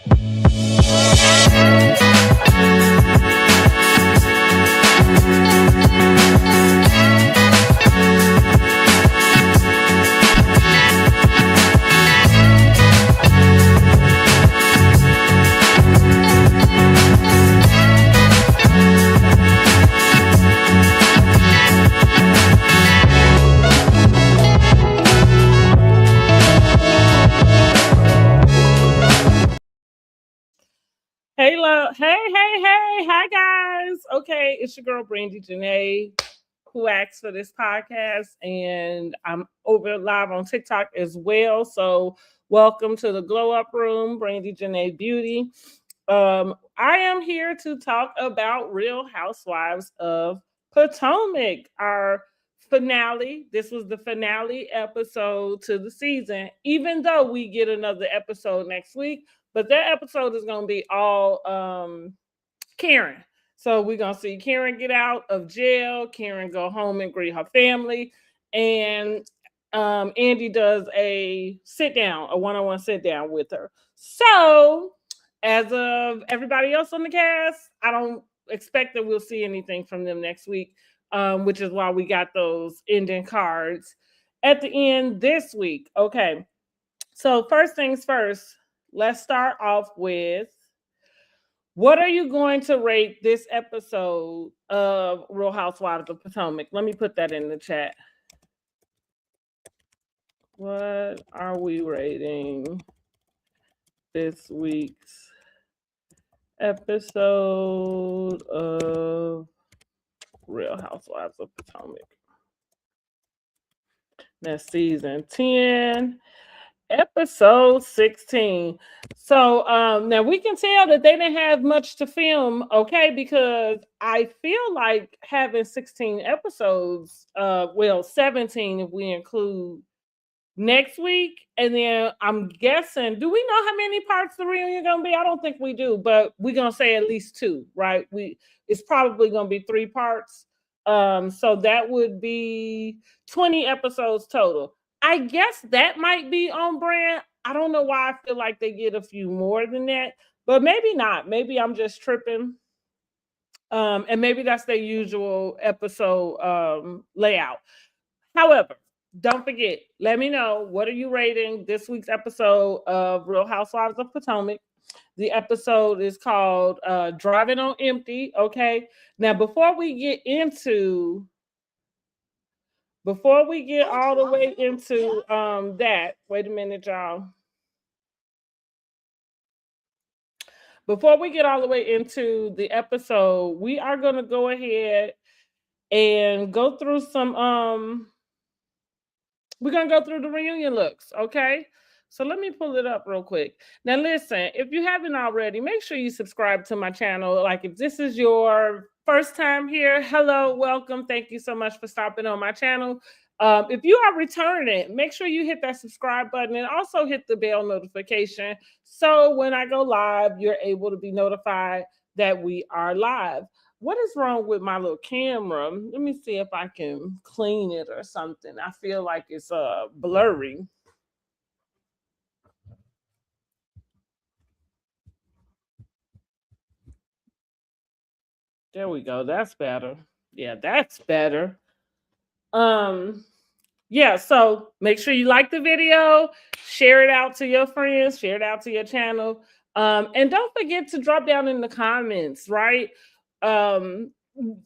Hey, love. Hey. Hi, guys. Okay, it's your girl, Brandy Janae, who asked for this podcast. And I'm over live on TikTok as well. So, welcome to the Glow Up Room, Brandy Janae Beauty. I am here to talk about Real Housewives of Potomac, our finale. This was the finale episode to the season, even though we get another episode next week. But that episode is going to be all Karen. So we're going to see Karen get out of jail, Karen go home and greet her family, and Andy does a sit down, a one-on-one sit down with her. So as of everybody else on the cast, I don't expect that we'll see anything from them next week, which is why we got those ending cards at the end this week. Okay, so first things first, let's start off with, what are you going to rate this episode of Real Housewives of Potomac? Let me put that in the chat. What are we rating this week's episode of Real Housewives of Potomac? That's season 10. Episode 16. So now we can tell that they didn't have much to film, okay, because I feel like having 16 episodes, 17 if we include next week, and then I'm guessing, do we know how many parts the reunion gonna be? I don't think we do, but we're gonna say at least 2, right? It's probably gonna be 3 parts. So that would be 20 episodes total. I guess that might be on brand. I don't know why I feel like they get a few more than that, but maybe not. Maybe I'm just tripping. And maybe that's their usual episode layout. However, don't forget, let me know, what are you rating this week's episode of Real Housewives of Potomac? The episode is called Driving on Empty. Okay. Now, before we get all the way into that, wait a minute, y'all. Before we get all the way into the episode, we are going to go ahead and go through we're going to go through the reunion looks, okay? So let me pull it up real quick. Now, listen, if you haven't already, make sure you subscribe to my channel. Like, if this is your first time here, hello, welcome. Thank you so much for stopping on my channel. If you are returning, make sure you hit that subscribe button and also hit the bell notification. So when I go live, you're able to be notified that we are live. What is wrong with my little camera? Let me see if I can clean it or something. I feel like it's blurry. There we go. That's better. Yeah, that's better. Yeah, so make sure you like the video, share it out to your friends, share it out to your channel. And don't forget to drop down in the comments, right?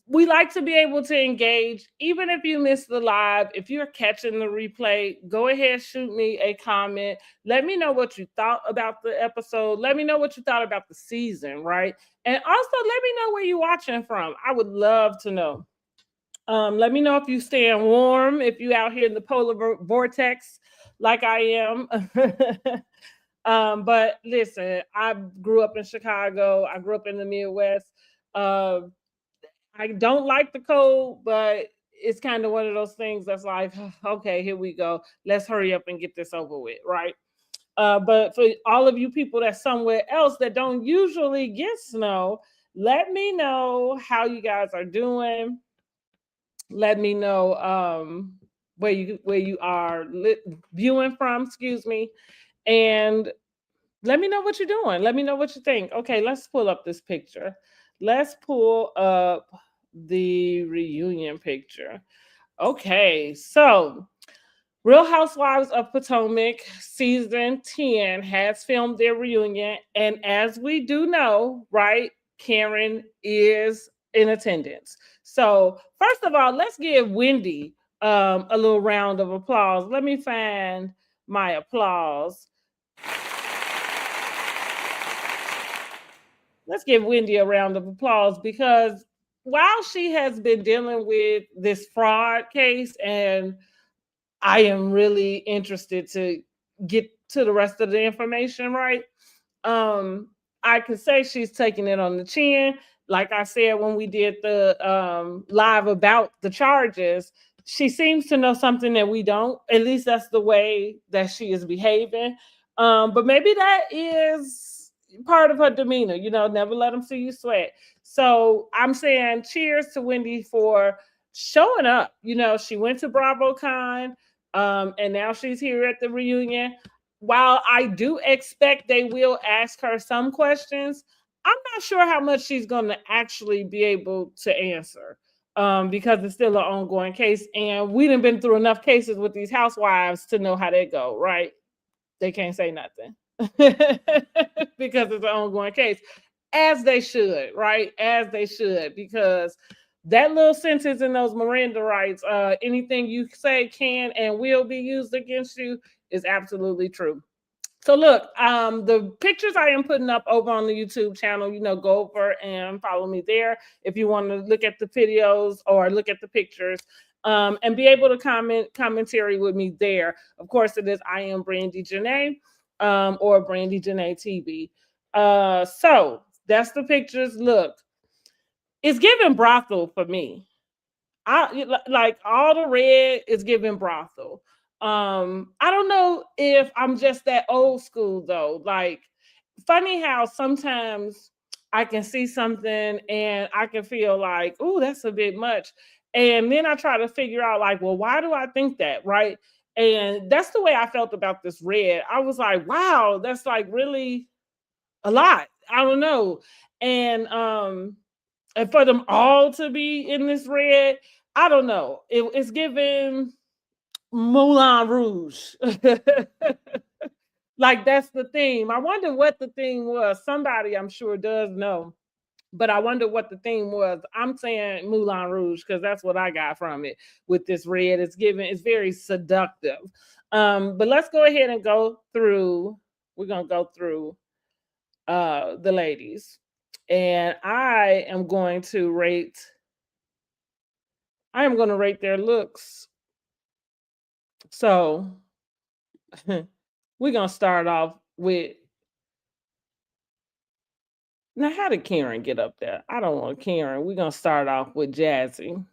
We like to be able to engage, even if you missed the live. If you're catching the replay, go ahead, shoot me a comment. Let me know what you thought about the episode. Let me know what you thought about the season, right? And also let me know where you're watching from. I would love to know. Let me know if you staying warm, if you out here in the polar vortex like I am. But listen, I grew up in Chicago. I grew up in the Midwest. I don't like the cold, but it's kind of one of those things that's like, okay, here we go. Let's hurry up and get this over with, right? But for all of you people that's somewhere else that don't usually get snow, let me know how you guys are doing. Let me know where you are viewing from, excuse me. And Let me know what you're doing. Let me know what you think. Okay, let's pull up this picture. Let's pull up the reunion picture. Okay, so Real Housewives of Potomac season 10 has filmed their reunion. And as we do know, right, Karen is in attendance. So, first of all, let's give Wendy a little round of applause. Let me find my applause. Let's give Wendy a round of applause because while she has been dealing with this fraud case, and I am really interested to get to the rest of the information, right? um I could say she's taking it on the chin. Like I said when we did the live about the charges, she seems to know something that we don't. At least that's the way that she is behaving. But maybe that is part of her demeanor, never let them see you sweat. So I'm saying cheers to Wendy for showing up. She went to BravoCon, and now she's here at the reunion. While I do expect they will ask her some questions, I'm not sure how much she's going to actually be able to answer, because it's still an ongoing case. And we done been through enough cases with these housewives to know how they go, right? They can't say nothing because it's an ongoing case, as they should, right? As they should, because that little sentence in those Miranda rights, anything you say can and will be used against you, is absolutely true. So look, the pictures I am putting up over on the YouTube channel, go over and follow me there if you want to look at the videos or look at the pictures, and be able to commentary with me there. Of course, it is I am Brandy Janae, or Brandy Janae TV. So that's the pictures. Look, it's giving brothel for me. Like all the red is giving brothel. I don't know if I'm just that old school though. Like, funny how sometimes I can see something and I can feel like, oh, that's a bit much. And then I try to figure out, like, well, why do I think that? Right. And that's the way I felt about this red. I was like, wow, that's like really a lot. I don't know. And for them all to be in this red, I don't know. It's given Moulin Rouge. Like that's the theme. I wonder what the theme was. Somebody I'm sure does know, but I wonder what the theme was. I'm saying Moulin Rouge because that's what I got from it with this red. It's very seductive. But let's go ahead and go through. We're gonna go through the ladies. And I am going to rate their looks. So we're going to start off with, now how did Karen get up there? I don't want Karen. We're going to start off with Jazzy.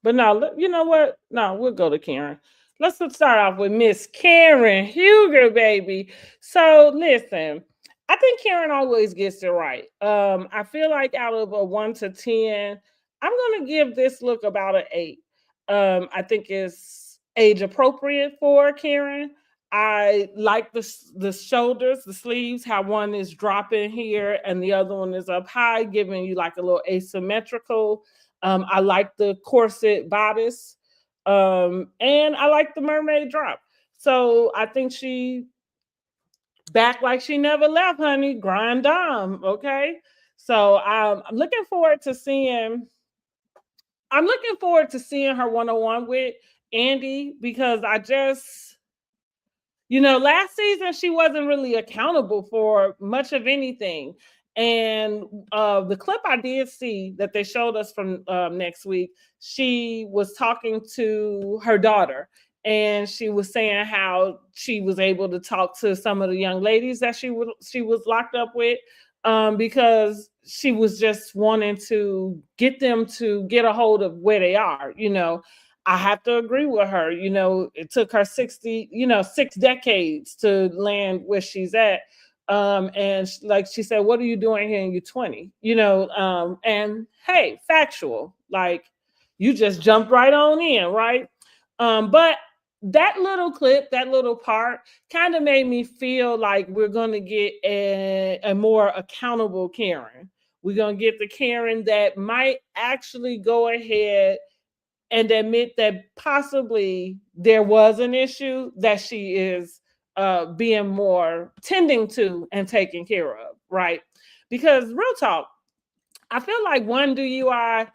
But no, you know what? No, we'll go to Karen. Let's start off with Miss Karen Huger, baby. So listen, I think Karen always gets it right. I feel like out of a 1 to 10, I'm gonna give this look about an 8. I think it's age appropriate for Karen. I like the shoulders, the sleeves, how one is dropping here and the other one is up high, giving you like a little asymmetrical. I like the corset bodice, and I like the mermaid drop. So I think she back like she never left, honey. Grind on, okay. So I'm looking forward to seeing. I'm looking forward to seeing her 101 with Andy because last season she wasn't really accountable for much of anything. And the clip I did see that they showed us from next week, she was talking to her daughter and she was saying how she was able to talk to some of the young ladies that she was locked up with, because she was just wanting to get them to get a hold of where they are. I have to agree with her. It took her 6 decades to land where she's at. And like she said, what are you doing here in your 20? And hey, factual, like you just jumped right on in, right? But that little clip, that little part kind of made me feel like we're going to get a more accountable Karen. We're going to get the Karen that might actually go ahead and admit that possibly there was an issue that she is being more tending to and taking care of, right? Because real talk, I feel like one DUI,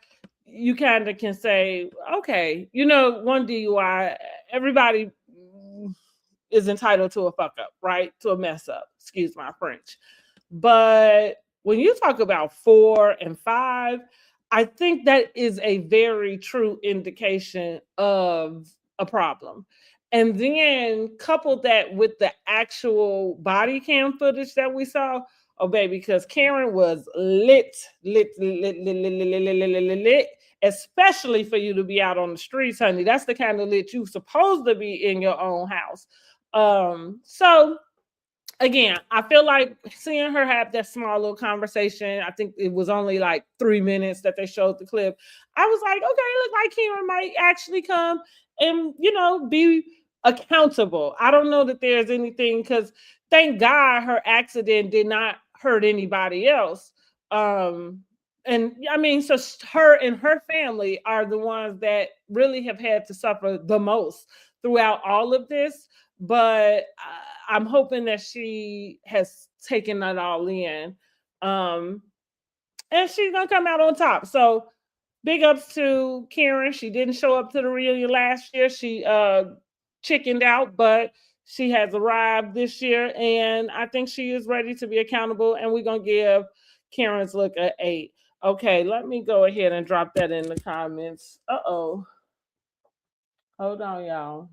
you kind of can say, okay, one DUI, everybody is entitled to a fuck up, right? To a mess up. Excuse my French. But when you talk about 4 and 5, I think that is a very true indication of a problem. And then couple that with the actual body cam footage that we saw. Oh, baby, because Karen was lit, especially for you to be out on the streets, honey. That's the kind of lit you supposed to be in your own house. So again, I feel like seeing her have that small little conversation, I think it was only like 3 minutes that they showed the clip. I was like, okay, look like Karen might actually come and, be accountable. I don't know that there's anything because thank God her accident did not hurt anybody else. And I mean, so her and her family are the ones that really have had to suffer the most throughout all of this. But I'm hoping that she has taken that all in. And she's gonna come out on top. So big ups to Karen. She didn't show up to the reunion last year. She chickened out, but she has arrived this year, and I think she is ready to be accountable. And we're gonna give Karen's look an 8. Okay, let me go ahead and drop that in the comments. Uh-oh. Hold on, y'all.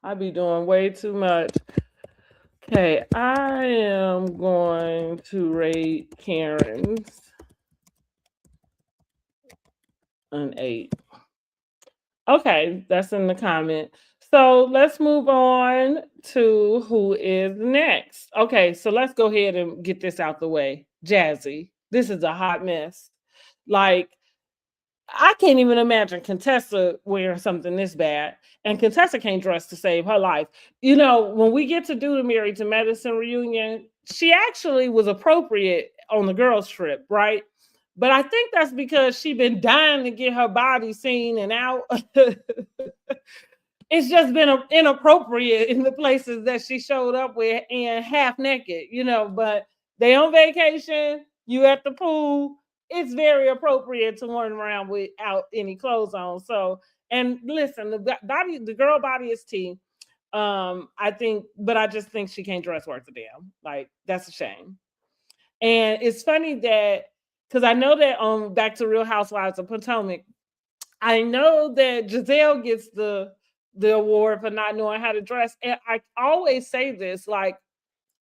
I be doing way too much. Okay, I am going to rate Karen's an 8. Okay, that's in the comment. So let's move on to who is next. Okay, so let's go ahead and get this out the way. Jazzy, this is a hot mess. Like, I can't even imagine Contessa wearing something this bad. And Contessa can't dress to save her life. When we get to do the Married to Medicine reunion, she actually was appropriate on the girls' trip, right? But I think that's because she been dying to get her body seen and out. It's just been inappropriate in the places that she showed up with and half naked, but they on vacation, you at the pool, it's very appropriate to run around without any clothes on. So, and listen, the girl body is tea. I think, but I just think she can't dress worth a damn. Like, that's a shame. And it's funny that because I know that on Back to Real Housewives of Potomac, I know that Giselle gets the award for not knowing how to dress. And I always say this, like,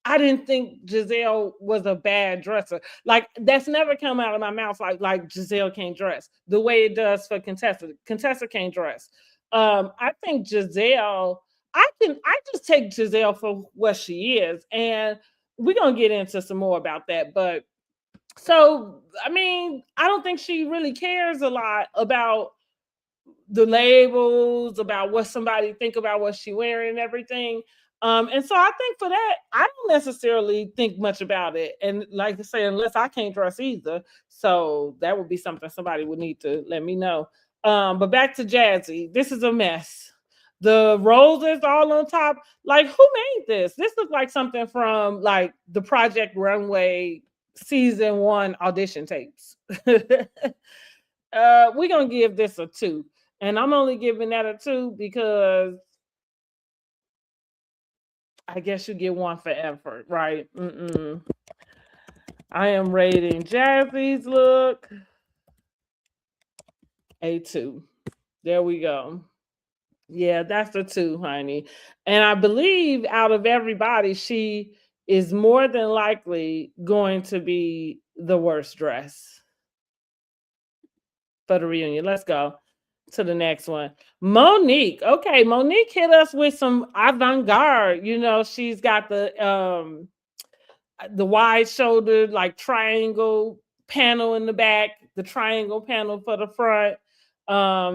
I didn't think Giselle was a bad dresser. Like, that's never come out of my mouth like Giselle can't dress the way it does for Contessa. Contessa can't dress. I think Giselle, I just take Giselle for what she is. And we're gonna get into some more about that. But so I mean, I don't think she really cares a lot about the labels, about what somebody think about what she wearing and everything. And so I think for that, I don't necessarily think much about it. And like I say, unless I can't dress either. So that would be something somebody would need to let me know. But back to Jazzy. This is a mess. The roses all on top. Like, who made this? This looks like something from like the Project Runway season 1 audition tapes. We're gonna give this a 2. And I'm only giving that a 2 because I guess you get 1 for effort, right? I am rating Jazzy's look a 2. There we go. Yeah, that's a 2, honey. And I believe out of everybody, she is more than likely going to be the worst dress for the reunion. Let's go to the next one. Monique. Okay, Monique hit us with some avant-garde. She's got the wide shouldered, like, triangle panel in the back, the triangle panel for the front.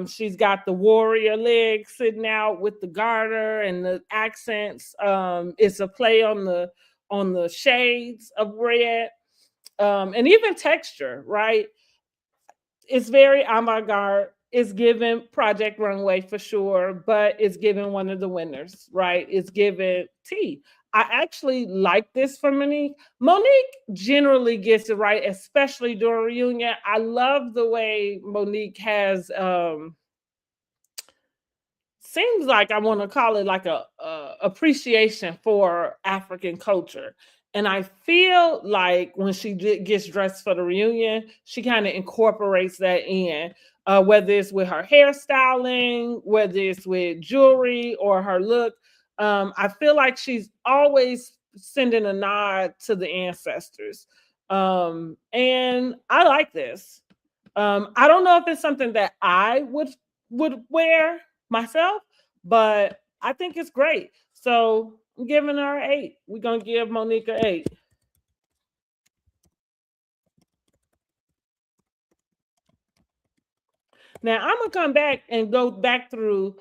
She's got the warrior leg sitting out with the garter and the accents. It's a play on the shades of red, and even texture, right? It's very avant-garde. It's given Project Runway for sure, but it's given one of the winners, right? It's given T. I actually like this for Monique. Monique generally gets it right, especially during reunion. I love the way Monique has seems like I want to call it like a appreciation for African culture. And I feel like when gets dressed for the reunion, she kind of incorporates that in, whether it's with her hairstyling, whether it's with jewelry or her look. I feel like she's always sending a nod to the ancestors. And I like this. I don't know if it's something that I would wear myself, but I think it's great. So I'm giving her an 8. We're gonna give Monique an 8. Now I'm gonna come back and go back through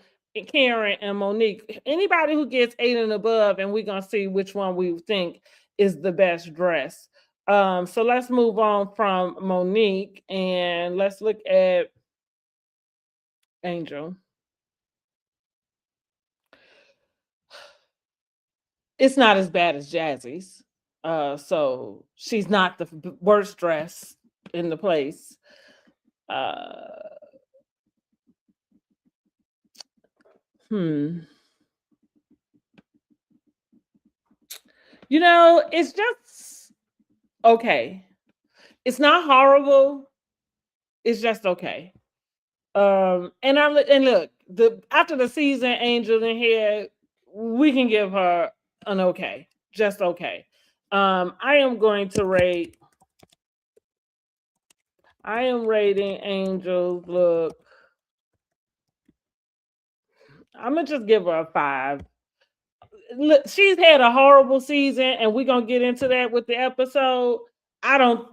Karen and Monique. Anybody who gets 8 and above, and we're gonna see which one we think is the best dress. So let's move on from Monique and let's look at Angel. It's not as bad as Jazzy's. So she's not the worst dress in the place. Uh, hmm. It's just okay. It's not horrible. It's just okay. And look, the after the season, Angel in here, we can give her an okay, just okay. I am going to rate. I am rating Angel's look. I'm gonna just give her a 5. Look, she's had a horrible season, and we're gonna get into that with the episode.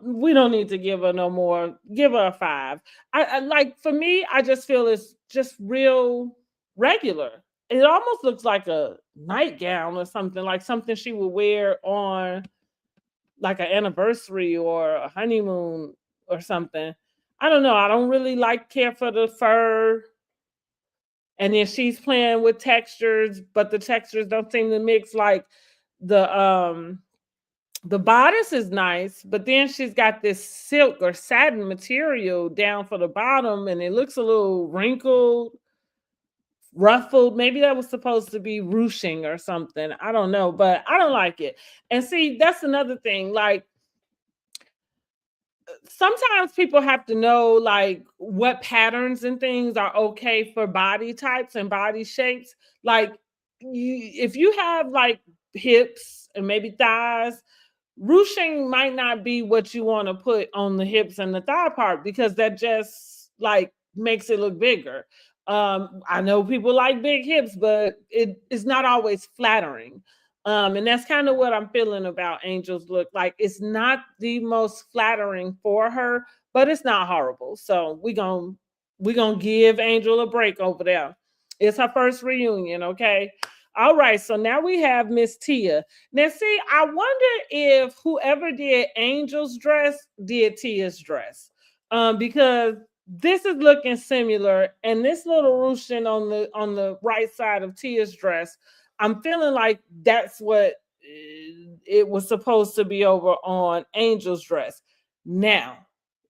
We don't need to give her no more. Give her a 5. I like, for me, I just feel it's just real regular. It almost looks like a nightgown or something, like something she would wear on like an anniversary or a honeymoon or something. I don't know. I don't really care for the fur. And then she's playing with textures, but the textures don't seem to mix. Like the the bodice is nice, but then she's got this silk or satin material down for the bottom, and it looks a little wrinkled, ruffled. Maybe that was supposed to be ruching or something. I don't know, but I don't like it. And see, that's another thing. Like, sometimes people have to know like what patterns and things are okay for body types and body shapes. Like, if you have like hips and maybe thighs, ruching might not be what you want to put on the hips and the thigh part, because that just like makes it look bigger. I know people like big hips, but it is not always flattering. And that's kind of what I'm feeling about Angel's look. Like, it's not the most flattering for her, but it's not horrible. So we gonna give Angel a break over there. It's her first reunion, okay? All right, so now we have Miss Tia. Now, see, I wonder if whoever did Angel's dress did Tia's dress, because this is looking similar, and this little ruching on the right side of Tia's dress, I'm feeling like that's what it was supposed to be over on Angel's dress. Now,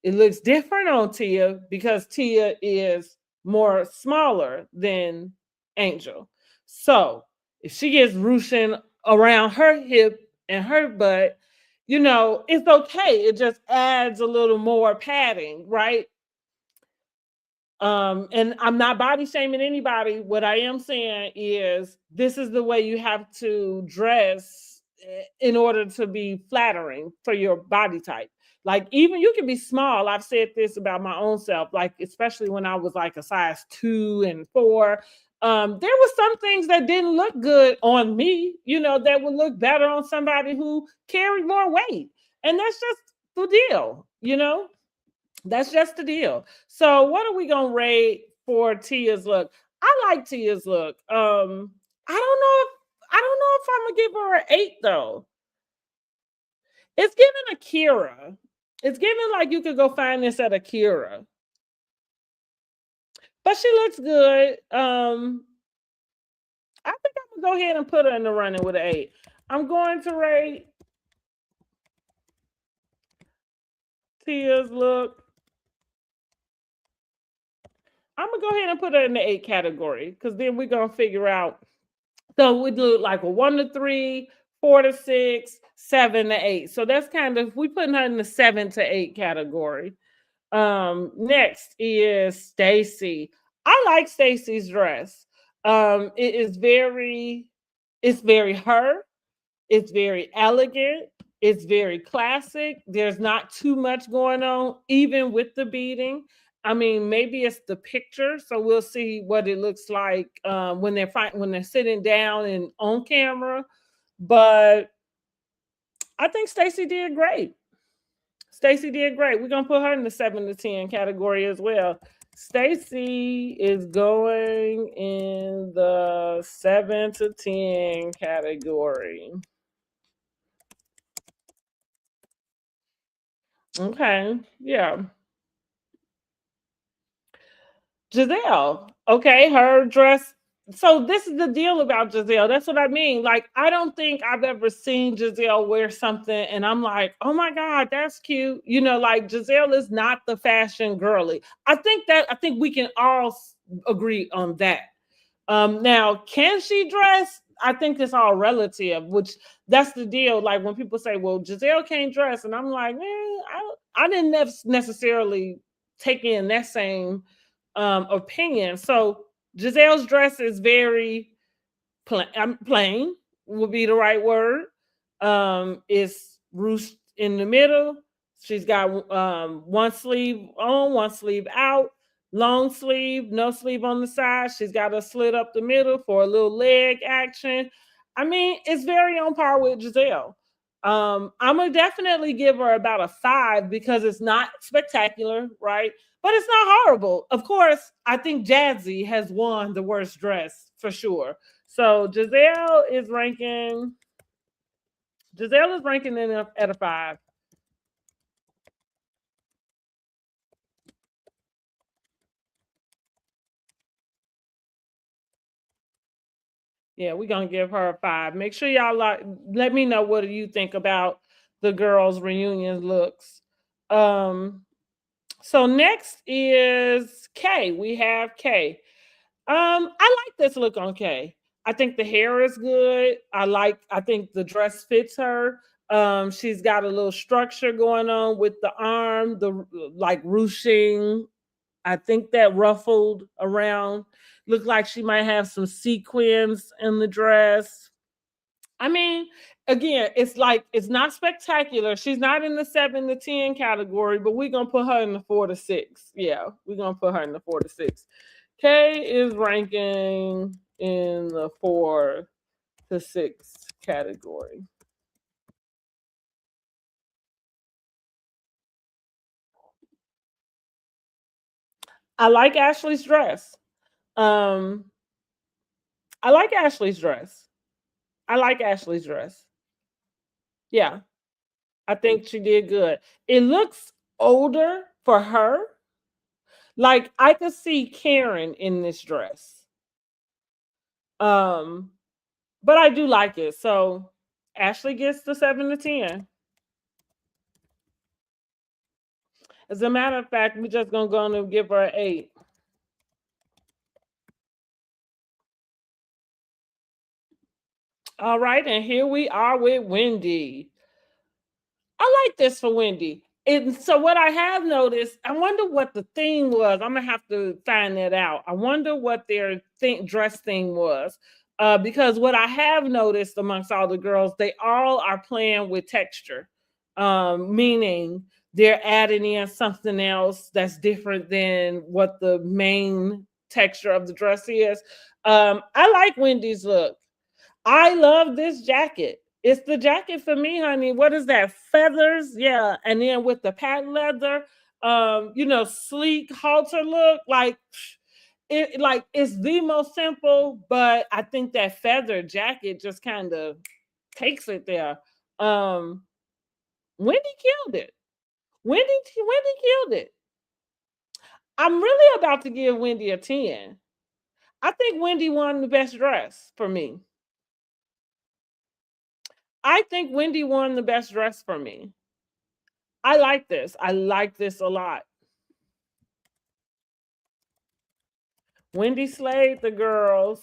it looks different on Tia because Tia is more smaller than Angel. So if she gets ruching around her hip and her butt, it's okay. It just adds a little more padding, right? And I'm not body shaming anybody. What I am saying is this is the way you have to dress in order to be flattering for your body type. Like, even you can be small. I've said this about my own self, like especially when I was like a size 2 and 4. There were some things that didn't look good on me, that would look better on somebody who carried more weight. And that's just the deal. That's just the deal. So what are we going to rate for Tia's look. I like Tia's look. I don't know if I'm gonna give her an 8 though. It's giving Akira. It's giving like you could go find this at Akira. But she looks good. I think I'm gonna go ahead and put her in the running with an 8. I'm going to rate Tia's look. I'm gonna go ahead and put her in the 8 category because then we're gonna figure out. So we do like a 1 to 3, 4 to 6, 7 to 8. So that's kind of we putting her in the 7 to 8 category. Next is Stacy. I like Stacy's dress. It is it's very her. It's very elegant. It's very classic. There's not too much going on, even with the beading. I mean, maybe it's the picture, so we'll see what it looks like when when they're sitting down and on camera. But I think Stacy did great. Stacy did great. We're gonna put her in the 7 to 10 category as well. Stacy is going in the 7 to 10 category. Okay, yeah. Giselle. Okay, her dress. So this is the deal about Giselle. That's what I mean. Like, I don't think I've ever seen Giselle wear something and I'm like, oh my God, that's cute. You know, like Giselle is not the fashion girly. I think we can all agree on that. Now, can she dress? I think it's all relative, which that's the deal. Like when people say, well, Giselle can't dress, and I'm like, man, I didn't necessarily take in that same opinion. So Giselle's dress is very plain would be the right word. It's ruched in the middle. She's got one sleeve on, one sleeve out, long sleeve, no sleeve on the side. She's got a slit up the middle for a little leg action. I mean, it's very on par with Giselle. I'm gonna definitely give her about a 5 because it's not spectacular, right? But it's not horrible. Of course, I think Jazzy has won the worst dress for sure. So Giselle is ranking in at a 5. Yeah, we're gonna give her a 5. Make sure y'all let me know what do you think about the girls' reunion looks. So next is Kay. We have Kay. I like this look on Kay. I think the hair is good. I think the dress fits her. She's got a little structure going on with the arm, the like ruching. I think that ruffled around. Look like she might have some sequins in the dress. I mean, again, it's like it's not spectacular. She's not in the 7 to 10 category, but we're gonna put her in the 4 to 6. Yeah, we're gonna put her in the 4 to 6. Kay is ranking in the 4 to 6 category. I like Ashley's dress. Um, I like Ashley's dress. I like Ashley's dress. Yeah, I think she did good. It looks older for her. Like I could see Karen in this dress. Um, but I do like it. So Ashley gets the 7 to 10. As a matter of fact, we're just gonna go and give her an 8. All right, and here we are with Wendy. I like this for Wendy. And so what I have noticed, I wonder what the theme was. I'm gonna have to find that out. I wonder what their dress theme was. Because what I have noticed amongst all the girls, they all are playing with texture, meaning they're adding in something else that's different than what the main texture of the dress is. I like Wendy's look. I love this jacket. It's the jacket for me, honey. What is that? Feathers, yeah. And then with the patent leather, sleek halter look. Like it's the most simple, but I think that feather jacket just kind of takes it there. Um, Wendy killed it. Wendy killed it. I'm really about to give Wendy a 10. I think Wendy won the best dress for me. I think Wendy won the best dress for me. I like this. I like this a lot. Wendy slayed the girls.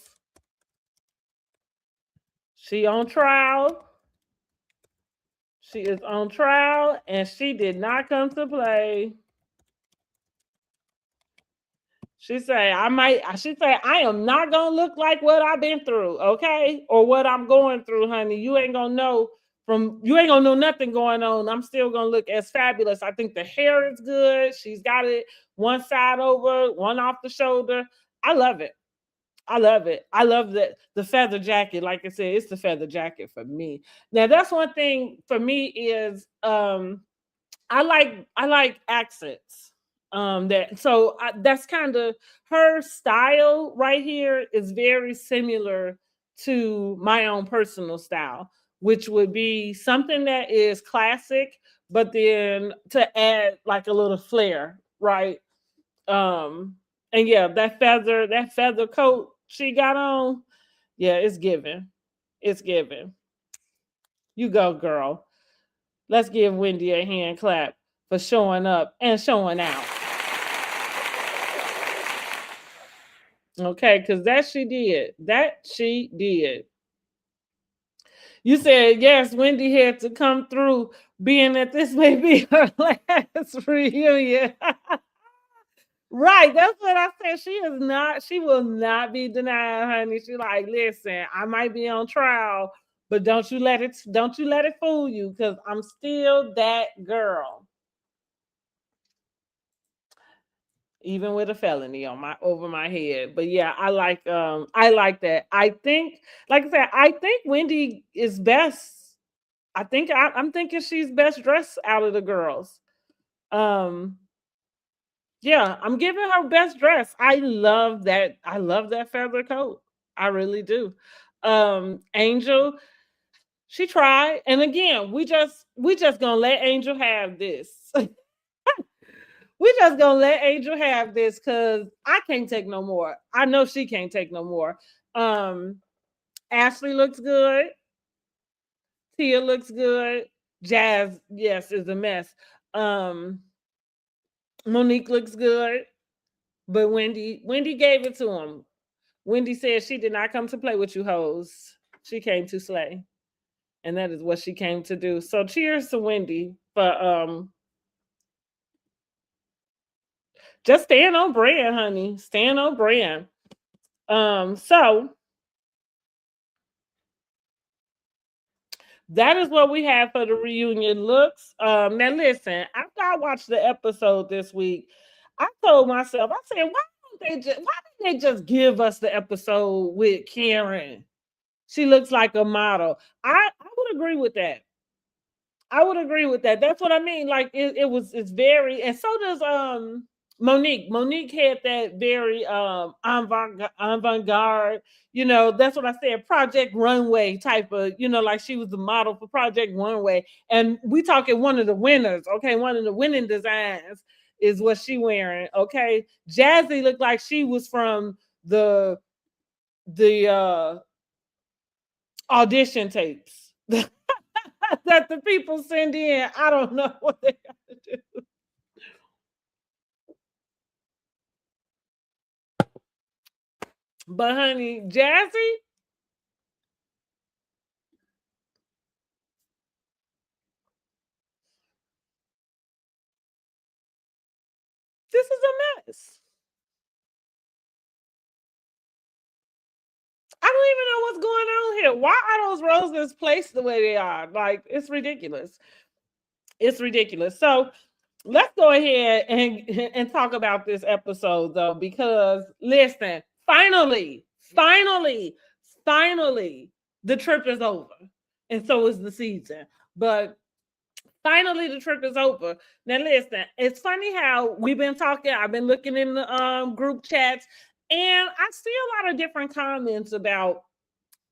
She on trial. She is on trial and she did not come to play. She say, I am not gonna look like what I've been through, okay? Or what I'm going through, honey. You ain't gonna know nothing going on. I'm still gonna look as fabulous. I think the hair is good. She's got it one side over, one off the shoulder. I love it. I love it. I love the feather jacket. Like I said, it's the feather jacket for me. Now that's one thing for me is I like accents. That's kind of her style right here is very similar to my own personal style, which would be something that is classic, but then to add like a little flair, right? Um, and yeah, that feather coat she got on, yeah, it's given. It's given. You go, girl. Let's give Wendy a hand clap for showing up and showing out. Okay, because that she did. That she did. You said yes, Wendy had to come through, being that this may be her last reunion. Right, that's what I said. She will not be denied, honey. She like, listen, I might be on trial, but don't you let it fool you, because I'm still that girl. Even with a felony on my over my head. But yeah, I like that. I think, like I said, I think Wendy is best. I'm thinking she's best dressed out of the girls. Um, yeah, I'm giving her best dress. I love that. I love that feather coat. I really do. Angel, she tried, and again, we just gonna let Angel have this. We just gonna let Angel have this because I can't take no more. I know she can't take no more. Um, Ashley looks good. Tia looks good. Jazz, yes, is a mess. Um, Monique looks good, but Wendy gave it to him. Wendy said she did not come to play with you hoes. She came to slay, and that is what she came to do. So cheers to Wendy for just staying on brand, honey. Staying on brand. So that is what we have for the reunion looks. Now listen, after I watched the episode this week, I told myself, I said, why didn't they just give us the episode with Karen? She looks like a model. I would agree with that. I would agree with that. That's what I mean. Like it's very, and so does Monique. Monique had that very avant-garde, that's what I said, Project Runway type of, like she was the model for Project Runway. And we talking one of the winners, okay? One of the winning designs is what she wearing. Okay. Jazzy looked like she was from the audition tapes. That the people send in. I don't know what they got to do. But honey, Jazzy, this is a mess. I don't even know what's going on here. Why are those roses placed the way they are? Like, it's ridiculous. It's ridiculous. So let's go ahead and talk about this episode though, because listen, finally, the trip is over. And so is the season. But finally the trip is over. Now listen, it's funny how we've been talking. I've been looking in the group chats. And I see a lot of different comments about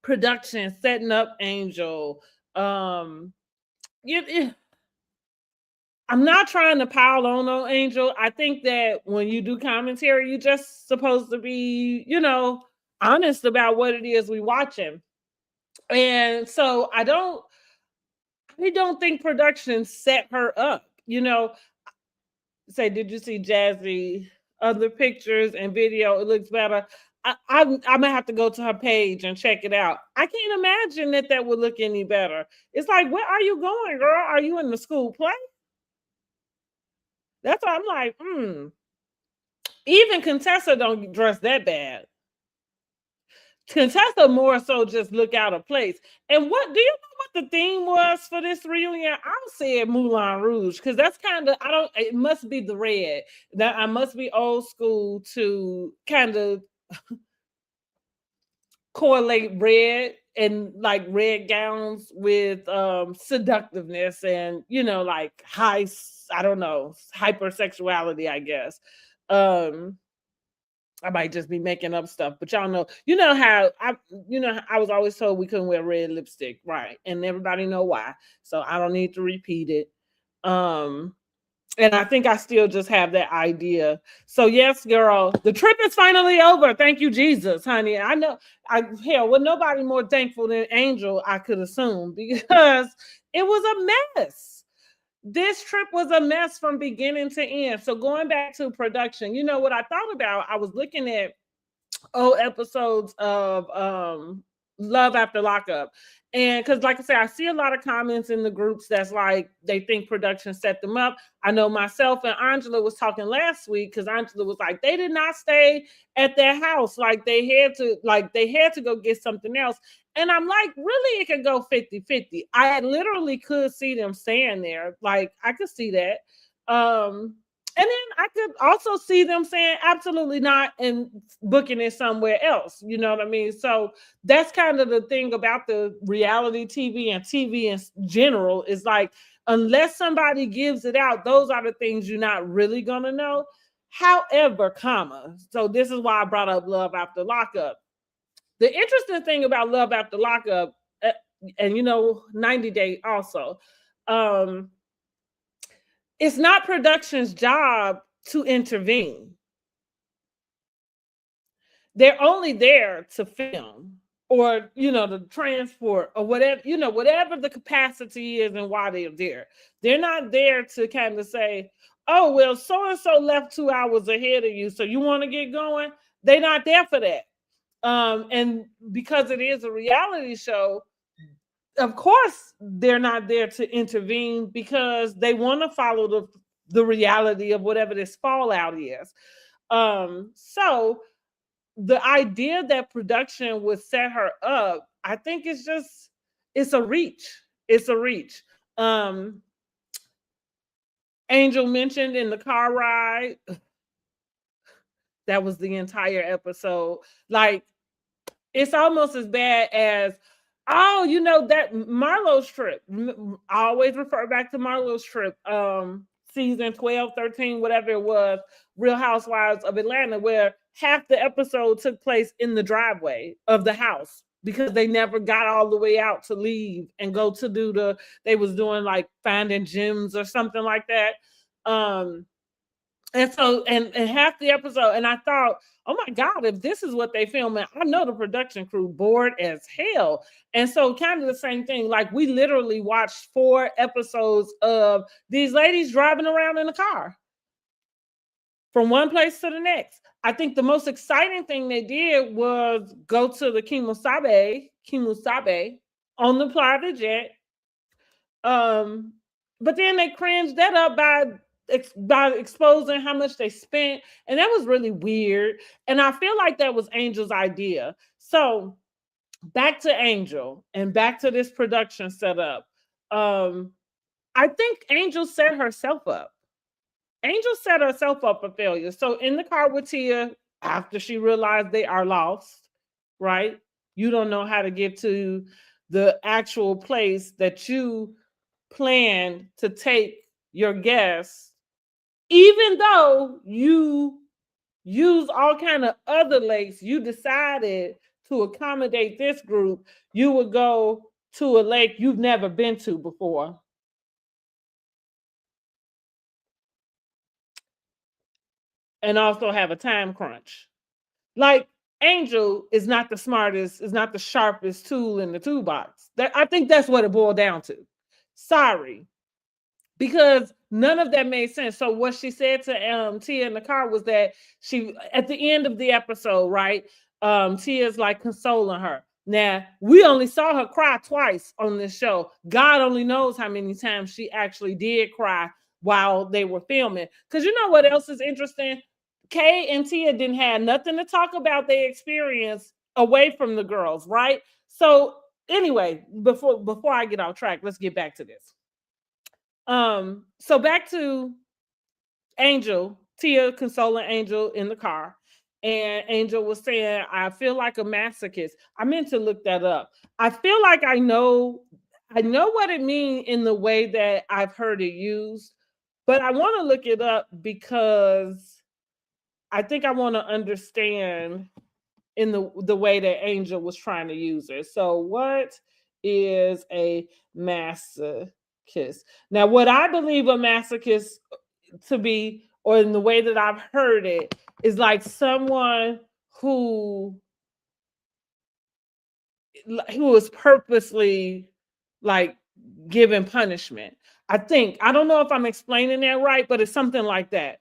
production setting up Angel. Um, I'm not trying to pile on Angel. I think that when you do commentary, you're just supposed to be, honest about what it is we watching. And so I don't think production set her up. Say, did you see Jazzy other pictures and video? It looks better. I'm gonna have to go to her page and check it out. I can't imagine that would look any better. It's like, where are you going, girl? Are you in the school play? That's why I'm like, even Contessa don't dress that bad. Contessa more so just look out of place. And what do you know what the theme was for this reunion? I said Moulin Rouge because that's kind of it must be the red. That I must be old school to kind of correlate red and like red gowns with seductiveness and like high, I don't know, hypersexuality, I guess. I might just be making up stuff, but y'all know, how I was always told we couldn't wear red lipstick, right? And everybody know why. So I don't need to repeat it. And I think I still just have that idea. So yes, girl, the trip is finally over. Thank you, Jesus, honey. I know with nobody more thankful than Angel, I could assume, because it was a mess. This trip was a mess from beginning to end. So going back to production, what I thought about, I was looking at old episodes of Love After Lockup. And because, like I said, I see a lot of comments in the groups that's like they think production set them up. I know myself and Angela was talking last week because Angela was like, they did not stay at their house. Like they had to go get something else. And I'm like, really, it could go 50-50. I literally could see them staying there. Like, I could see that. And then I could also see them saying absolutely not and booking it somewhere else. You know what I mean? So that's kind of the thing about the reality TV and TV in general is like, unless somebody gives it out, those are the things you're not really going to know. However, so this is why I brought up Love After Lockup. The interesting thing about Love After Lockup, and 90 Day also, it's not production's job to intervene. They're only there to film or, to transport or whatever, whatever the capacity is and why they're there. They're not there to kind of say, oh, well, so-and-so left 2 hours ahead of you, so you want to get going? They're not there for that. And because it is a reality show, of course, they're not there to intervene because they want to follow the reality of whatever this fallout is. So the idea that production would set her up, I think it's a reach. It's a reach. Angel mentioned in the car ride, that was the entire episode. Like, it's almost as bad as, that Marlo's trip. I always refer back to Marlo's trip, season 12, 13, whatever it was, Real Housewives of Atlanta, where half the episode took place in the driveway of the house because they never got all the way out to leave and go to they was doing like finding gems or something like that. And so, and half the episode, and I thought, oh my God, if this is what they filming, I know the production crew bored as hell. And so kind of the same thing, like we literally watched 4 episodes of these ladies driving around in a car from one place to the next. I think the most exciting thing they did was go to the Kimusabe on the private jet. But then they cringed that up by exposing how much they spent, and that was really weird. And I feel like that was Angel's idea. So back to Angel and back to this production setup. I think Angel set herself up. Angel set herself up for failure. So in the car with Tia, after she realized they are lost, right? You don't know how to get to the actual place that you planned to take your guests, even though you use all kind of other lakes, you decided to accommodate this group, you would go to a lake you've never been to before. And also have a time crunch. Like Angel is not the smartest, is not the sharpest tool in the toolbox. That I think that's what it boiled down to. Sorry, because none of that made sense. So what she said to Tia in the car was that she at the end of the episode, right? Tia's like consoling her. Now we only saw her cry twice on this show. God only knows how many times she actually did cry while they were filming. Because you know what else is interesting? Kay and Tia didn't have nothing to talk about their experience away from the girls, right? So anyway, before I get off track, let's get back to this. So back to Angel, Tia consoling Angel in the car. And Angel was saying, I feel like a masochist. I meant to look that up. I feel like I know what it means in the way that I've heard it used, but I want to look it up because I think I want to understand in the way that Angel was trying to use it. So what is a masochist? Now, what I believe a masochist to be, or in the way that I've heard it, is like someone who is purposely like given punishment. I think I don't know if I'm explaining that right, but it's something like that.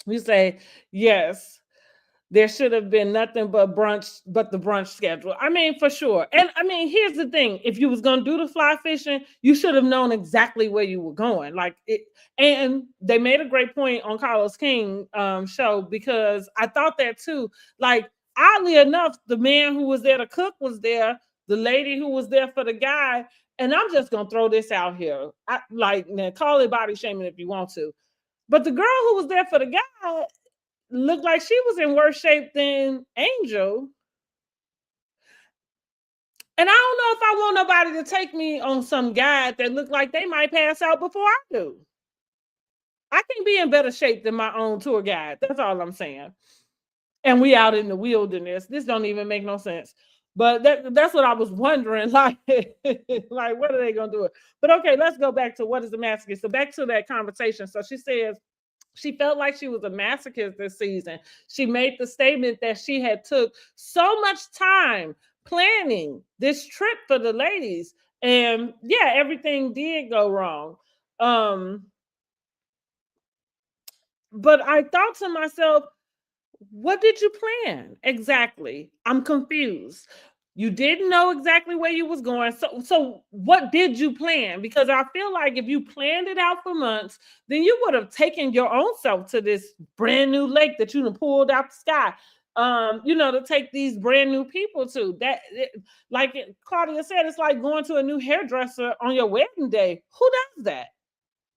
You say yes, there should have been nothing but the brunch schedule. I mean, for sure. And I mean, here's the thing: if you was gonna do the fly fishing, you should have known exactly where you were going. Like it, and they made a great point on Carlos King show, because I thought that too. Like, oddly enough, the man who was there to cook was there, the lady who was there for the guy. And I'm just gonna throw this out here. Now, call it body shaming if you want to. But the girl who was there for the guy looked like she was in worse shape than Angel. And I don't know if I want nobody to take me on some guide that looked like they might pass out before I do. I can be in better shape than my own tour guide. That's all I'm saying. And we out in the wilderness. This don't even make no sense. But that's what I was wondering. Like, like, what are they gonna do it? But okay, let's go back to what is the masochist. So back to that conversation. So she says she felt like she was a masochist this season. She made the statement that she had took so much time planning this trip for the ladies, and yeah, everything did go wrong. But I thought to myself, what did you plan exactly? I'm confused. You didn't know exactly where you was going. So what did you plan? Because I feel like if you planned it out for months, then you would have taken your own self to this brand new lake that you pulled out the sky. To take these brand new people to like Claudia said, it's like going to a new hairdresser on your wedding day. Who does that?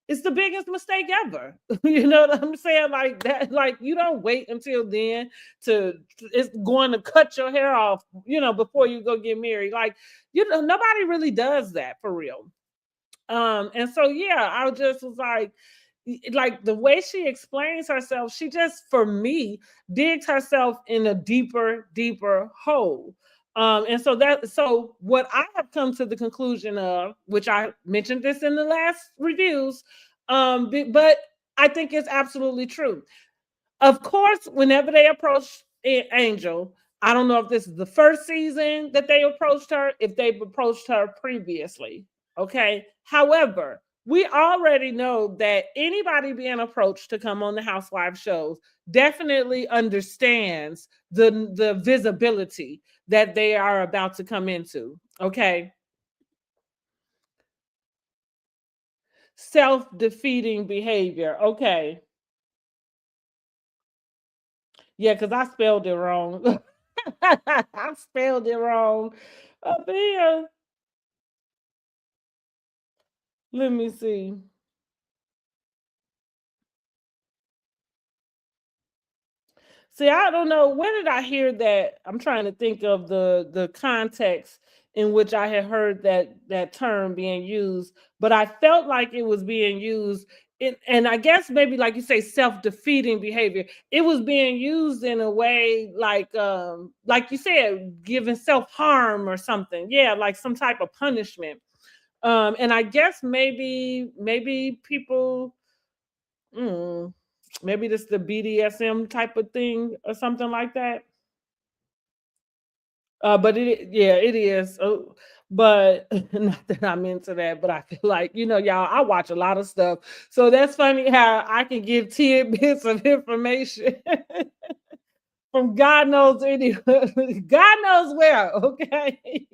It's the biggest mistake ever. You know what I'm saying? Like that, like you don't wait until then to it's going to cut your hair off, before you go get married. Like, nobody really does that for real. And so yeah, I just was like the way she explains herself, she just, for me, digs herself in a deeper hole. So what I have come to the conclusion of, which I mentioned this in the last reviews, but I think it's absolutely true. Of course, whenever they approach Angel, I don't know if this is the first season that they approached her, if they've approached her previously. Okay. However, we already know that anybody being approached to come on the Housewives shows definitely understands the visibility that they are about to come into. Okay. Self-defeating behavior. Okay. Yeah, because I spelled it wrong. I spelled it wrong up here. Let me see. See, I don't know. Where did I hear that? I'm trying to think of the context in which I had heard that term being used, but I felt like it was being used and I guess maybe like you say, self-defeating behavior. It was being used in a way like you said, giving self-harm or something. Yeah, like some type of punishment. And I guess maybe people, mm, maybe this the BDSM type of thing or something like that. But yeah, it is. But not that I'm into that, but I feel like, y'all, I watch a lot of stuff. So that's funny how I can give tidbits of information from God knows any God knows where, okay?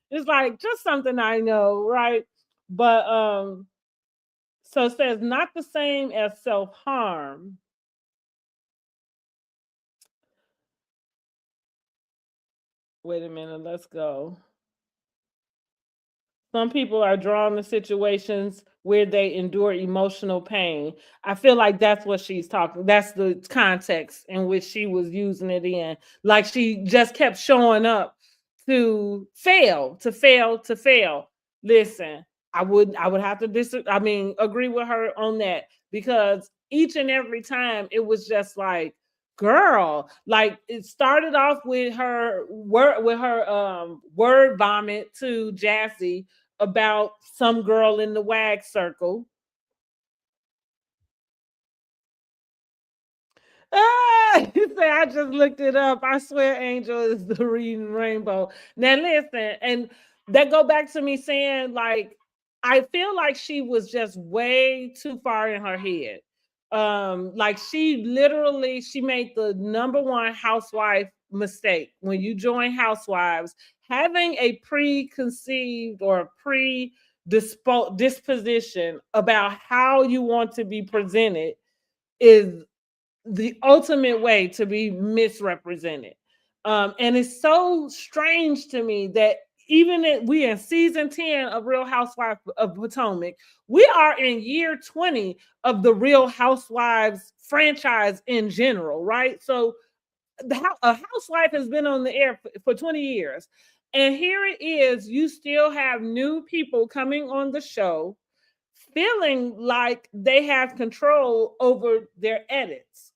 It's like just something I know, right? But so it says not the same as self-harm. Wait a minute, let's go. Some people are drawn to situations where they endure emotional pain. I feel like that's what she's talking. That's the context in which she was using it in. Like she just kept showing up to fail, to fail, to fail. Listen, I would have to agree with her on that because each and every time it was just like, girl, like it started off with her word vomit to Jassy about some girl in the WAG circle. You say I just looked it up. I swear Angel is the reading rainbow. Now listen, and that go back to me saying like I feel like she was just way too far in her head. Like she made the number one housewife mistake. When you join housewives, having a preconceived or disposition about how you want to be presented is the ultimate way to be misrepresented. And it's so strange to me that we in season 10 of Real Housewives of Potomac, we are in year 20 of the Real Housewives franchise in general, right? So a housewife has been on the air for 20 years. And here it is, you still have new people coming on the show feeling like they have control over their edits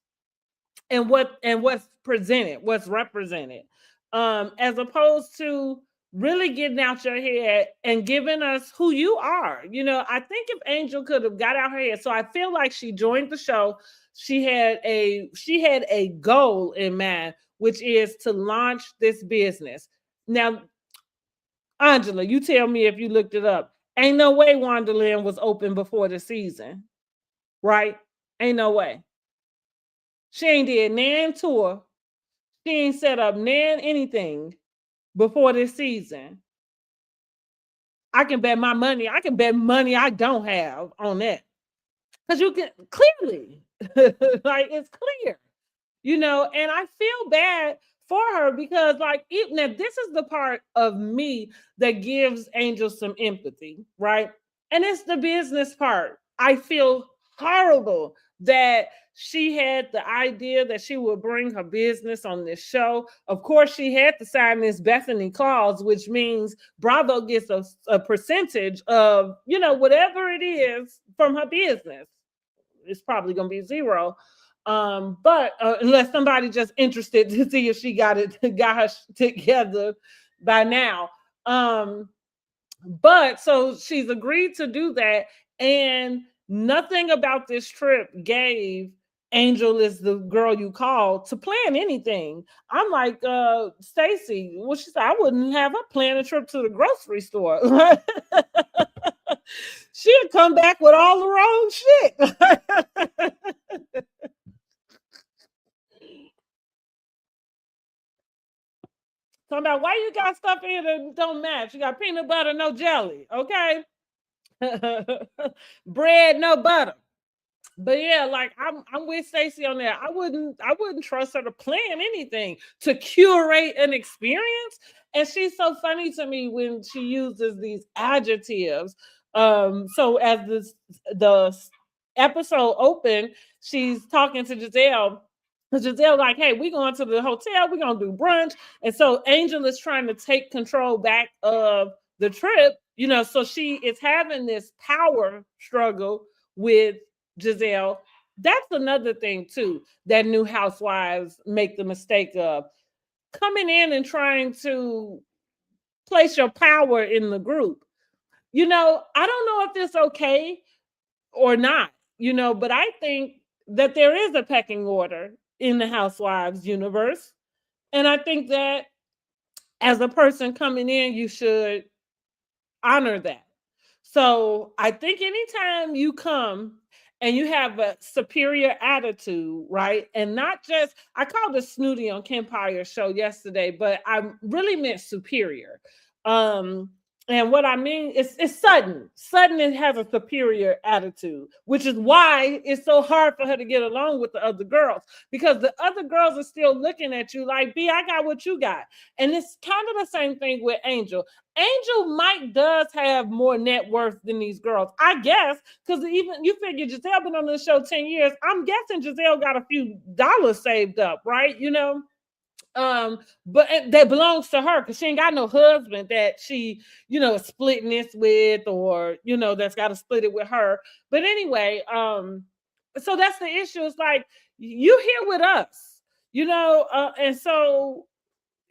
and what's represented, as opposed to really getting out your head and giving us who you are. I think if Angel could have got out her head, so I feel like she joined the show. She had a goal in mind, which is to launch this business. Now, Angela, you tell me if you looked it up. Ain't no way Wonderland was open before the season, right? Ain't no way. She ain't did nan tour. She ain't set up nan anything before this season. I can bet my money. I can bet money I don't have on that. Because you can clearly, like it's clear, and I feel bad for her because, like, now this is the part of me that gives Angel some empathy, right? And it's the business part. I feel horrible that she had the idea that she would bring her business on this show. Of course, she had to sign this Bethany clause, which means Bravo gets a percentage of, whatever it is from her business. It's probably going to be zero. But unless somebody just interested to see if she got her together by now. But so she's agreed to do that, and nothing about this trip gave Angel is the girl you call to plan anything. I'm like, Stacy, well, she said I wouldn't have her plan a trip to the grocery store. She'd come back with all the wrong shit. Talking about why you got stuff in that don't match. You got peanut butter, no jelly. Okay. Bread, no butter. But yeah, like I'm with Stacey on that. I wouldn't trust her to plan anything, to curate an experience. And she's so funny to me when she uses these adjectives. So as the episode open, she's talking to Giselle. Giselle like, hey, we going to the hotel, we're gonna do brunch. And so Angel is trying to take control back of the trip, so she is having this power struggle with Giselle. That's another thing too that new housewives make the mistake of coming in and trying to place your power in the group. I don't know if it's okay or not, but I think that there is a pecking order in the housewives universe. And I think that as a person coming in, you should honor that. So I think anytime you come and you have a superior attitude, right? And not just, I called it snooty on Kempire's show yesterday, but I really meant superior. Um, and what I mean is it's Sutton. Sutton has a superior attitude, which is why it's so hard for her to get along with the other girls, because the other girls are still looking at you like, B, I got what you got. And it's kind of the same thing with Angel. Angel Mike does have more net worth than these girls, I guess, because even you figure Giselle been on the show 10 years. I'm guessing Giselle got a few dollars saved up, right? But that belongs to her because she ain't got no husband that she, is splitting this with, or that's got to split it with her. But anyway, so that's the issue. It's like you here with us, and so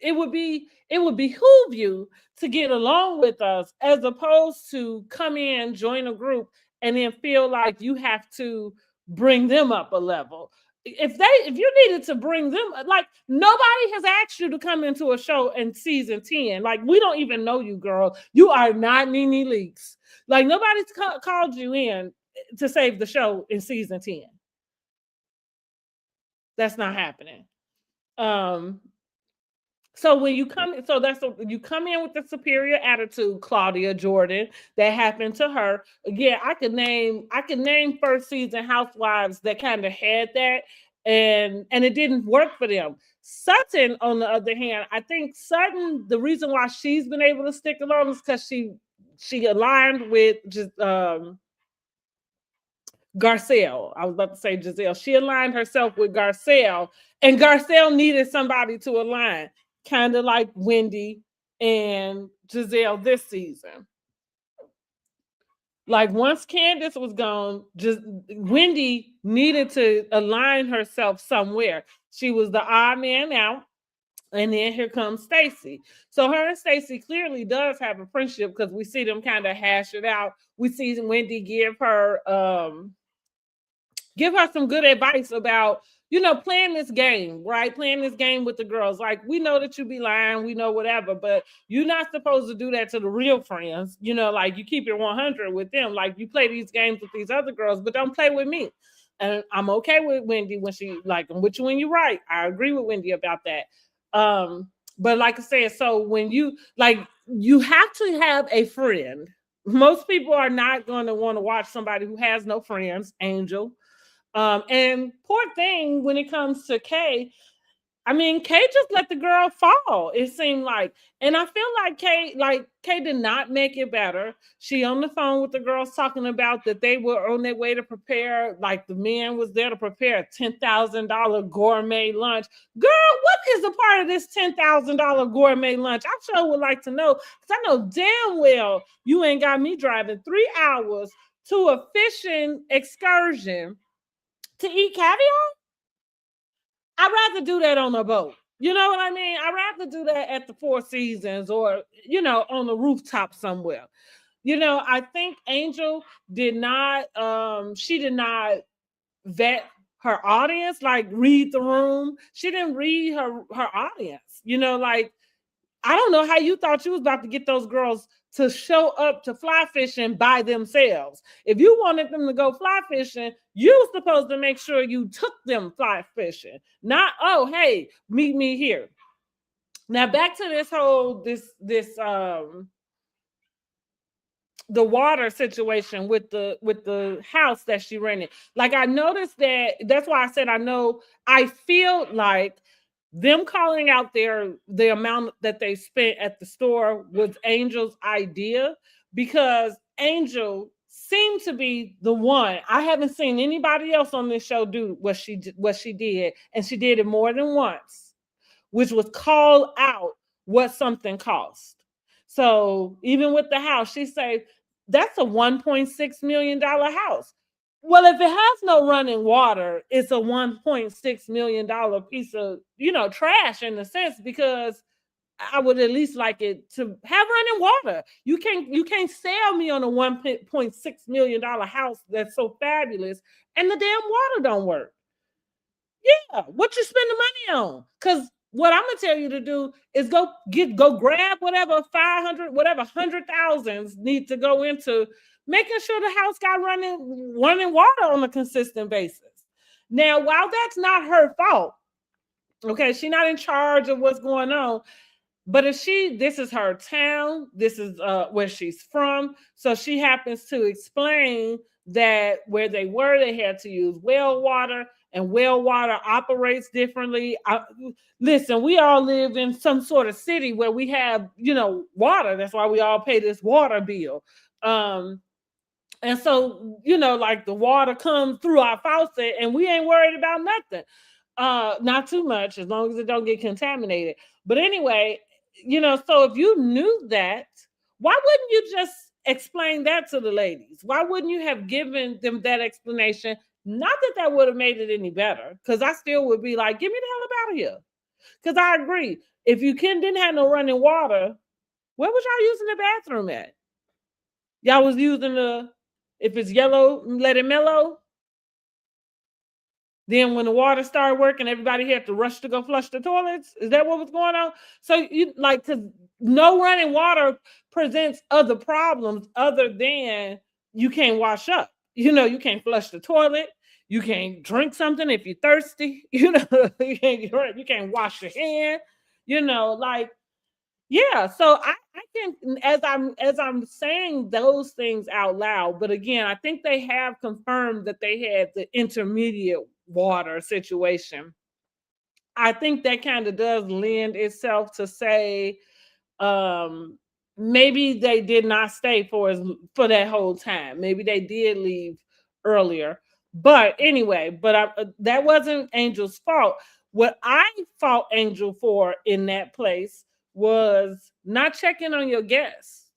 it would behoove you to get along with us as opposed to come in, join a group, and then feel like you have to bring them up a level. If you needed to bring them, like, nobody has asked you to come into a show in season 10. Like, we don't even know you, girl. You are not Nene Leakes. Like, nobody's called you in to save the show in season 10. That's not happening. So when you come, you come in with the superior attitude, Claudia Jordan, that happened to her. Again, I could name first season housewives that kind of had that, and it didn't work for them. Sutton, on the other hand, I think Sutton, the reason why she's been able to stick along is because she aligned with just Garcelle. I was about to say Giselle. She aligned herself with Garcelle, and Garcelle needed somebody to align, kind of like Wendy and Giselle this season. Like, once Candace was gone, just Wendy needed to align herself somewhere. She was the odd man out. And then here comes Stacey. So her and Stacey clearly does have a friendship because we see them kind of hash it out. We see Wendy give her some good advice about, playing this game, right? Playing this game with the girls. Like, we know that you be lying, we know whatever, but you're not supposed to do that to the real friends. Like, you keep it 100 with them. Like, you play these games with these other girls, but don't play with me. And I'm okay with Wendy when she, like, I'm with you when you're right. I agree with Wendy about that. But like I said, so when you have to have a friend. Most people are not going to want to watch somebody who has no friends, Angel. And poor thing when it comes to Kay. I mean, Kay just let the girl fall, it seemed like. And I feel like Kay did not make it better. She on the phone with the girls talking about that they were on their way to prepare, like the man was there to prepare a $10,000 gourmet lunch. Girl, what is a part of this $10,000 gourmet lunch? I sure would like to know, because I know damn well you ain't got me driving 3 hours to a fishing excursion to eat caviar. I'd rather do that on a boat. You know what I mean? I'd rather do that at the Four Seasons or, on the rooftop somewhere. I think Angel did not, she did not vet her audience, like read the room. She didn't read her audience. Like, I don't know how you thought you was about to get those girls to show up to fly fishing by themselves. If you wanted them to go fly fishing, you were supposed to make sure you took them fly fishing. Not, oh, hey, meet me here. Now back to this whole the water situation with the house that she rented. Like, I noticed that's why I said I feel like them calling out the amount that they spent at the store was Angel's idea, because Angel seemed to be the one. I haven't seen anybody else on this show do what she did, and she did it more than once, which was call out what something cost. So even with the house, she said that's a $1.6 million house. Well, if it has no running water, it's a $1.6 million piece of, trash in a sense, because I would at least like it to have running water. You can't sell me on a $1.6 million house that's so fabulous and the damn water don't work. Yeah, what you spend the money on? Because what I'm gonna tell you to do is go grab whatever 500, whatever hundred thousands need to go into making sure the house got running water on a consistent basis. Now, while that's not her fault, okay, she's not in charge of what's going on. But if this is her town, this is where she's from, so she happens to explain that where they were, they had to use well water, and well water operates differently. Listen, we all live in some sort of city where we have, water. That's why we all pay this water bill. Um, and so, like the water comes through our faucet and we ain't worried about nothing. Not too much, as long as it don't get contaminated. But anyway, so if you knew that, why wouldn't you just explain that to the ladies? Why wouldn't you have given them that explanation? Not that that would have made it any better, because I still would be like, get me the hell up out of here. Because I agree, if you didn't have no running water, where was y'all using the bathroom at? Y'all was using if it's yellow, let it mellow. Then when the water started working, everybody had to rush to go flush the toilets. Is that what was going on? So you like, because no running water presents other problems other than you can't wash up. You can't flush the toilet. You can't drink something if you're thirsty. You can't wash your hand. Like, yeah, so I can, as I'm saying those things out loud, but again, I think they have confirmed that they had the intermediate water situation. I think that kind of does lend itself to say, um maybe they did not stay for that whole time. Maybe they did leave earlier. But anyway, that wasn't Angel's fault. What I fault Angel for in that place was not checking on your guests.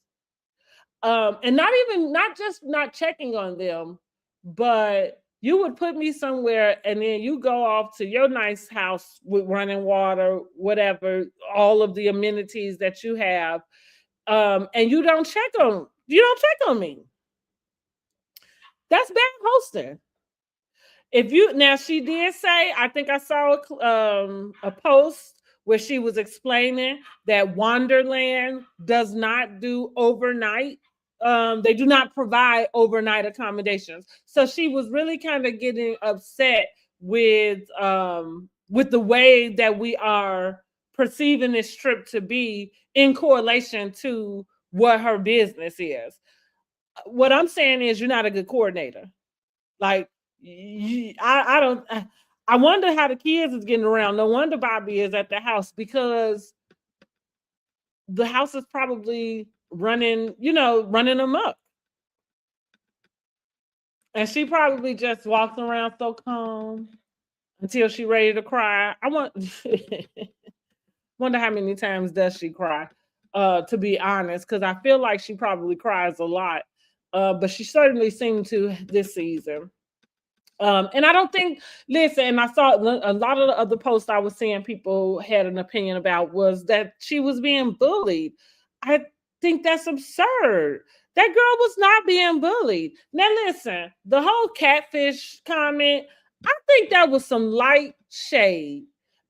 And not just not checking on them, but you would put me somewhere and then you go off to your nice house with running water, whatever, all of the amenities that you have, and you don't check on me. That's bad hosting. If you now, she did say, I think I saw a post where she was explaining that Wonderland does not do overnight. They do not provide overnight accommodations. So she was really kind of getting upset with the way that we are perceiving this trip to be in correlation to what her business is. What I'm saying is, you're not a good coordinator. Like, I don't. I wonder how the kids is getting around. No wonder Bobby is at the house, because the house is probably running amok, and she probably just walks around so calm until she ready to cry. Wonder how many times does she cry? To be honest, because I feel like she probably cries a lot. But she certainly seemed to this season. And I don't think, listen, and I saw a lot of the other posts I was seeing people had an opinion about was that she was being bullied. I think that's absurd. That girl was not being bullied. Now, listen, the whole catfish comment, I think that was some light shade.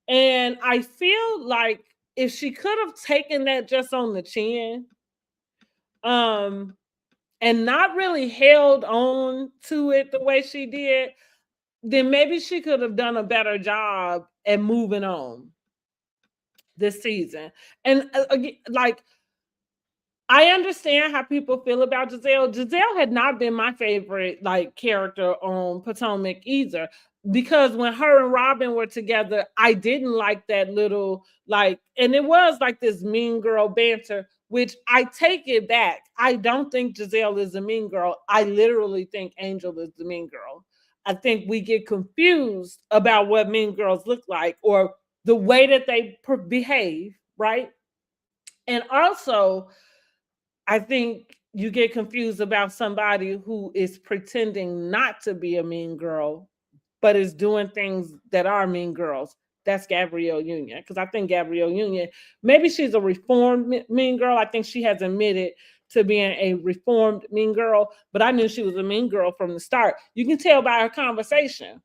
And I feel like if she could have taken that just on the chin, um, and not really held on to it the way she did, then maybe she could have done a better job at moving on this season. And like, I understand how people feel about Giselle. Giselle had not been my favorite like character on Potomac either, because when her and Robin were together, I didn't like that little like, and it was like this mean girl banter, which I take it back. I don't think Giselle is a mean girl. I literally think Angel is the mean girl. I think we get confused about what mean girls look like or the way that they behave, right? And also, I think you get confused about somebody who is pretending not to be a mean girl, but is doing things that are mean girls. That's Gabrielle Union. Because I think Gabrielle Union, maybe she's a reformed mean girl. I think she has admitted to being a reformed mean girl, but I knew she was a mean girl from the start. You can tell by her conversation.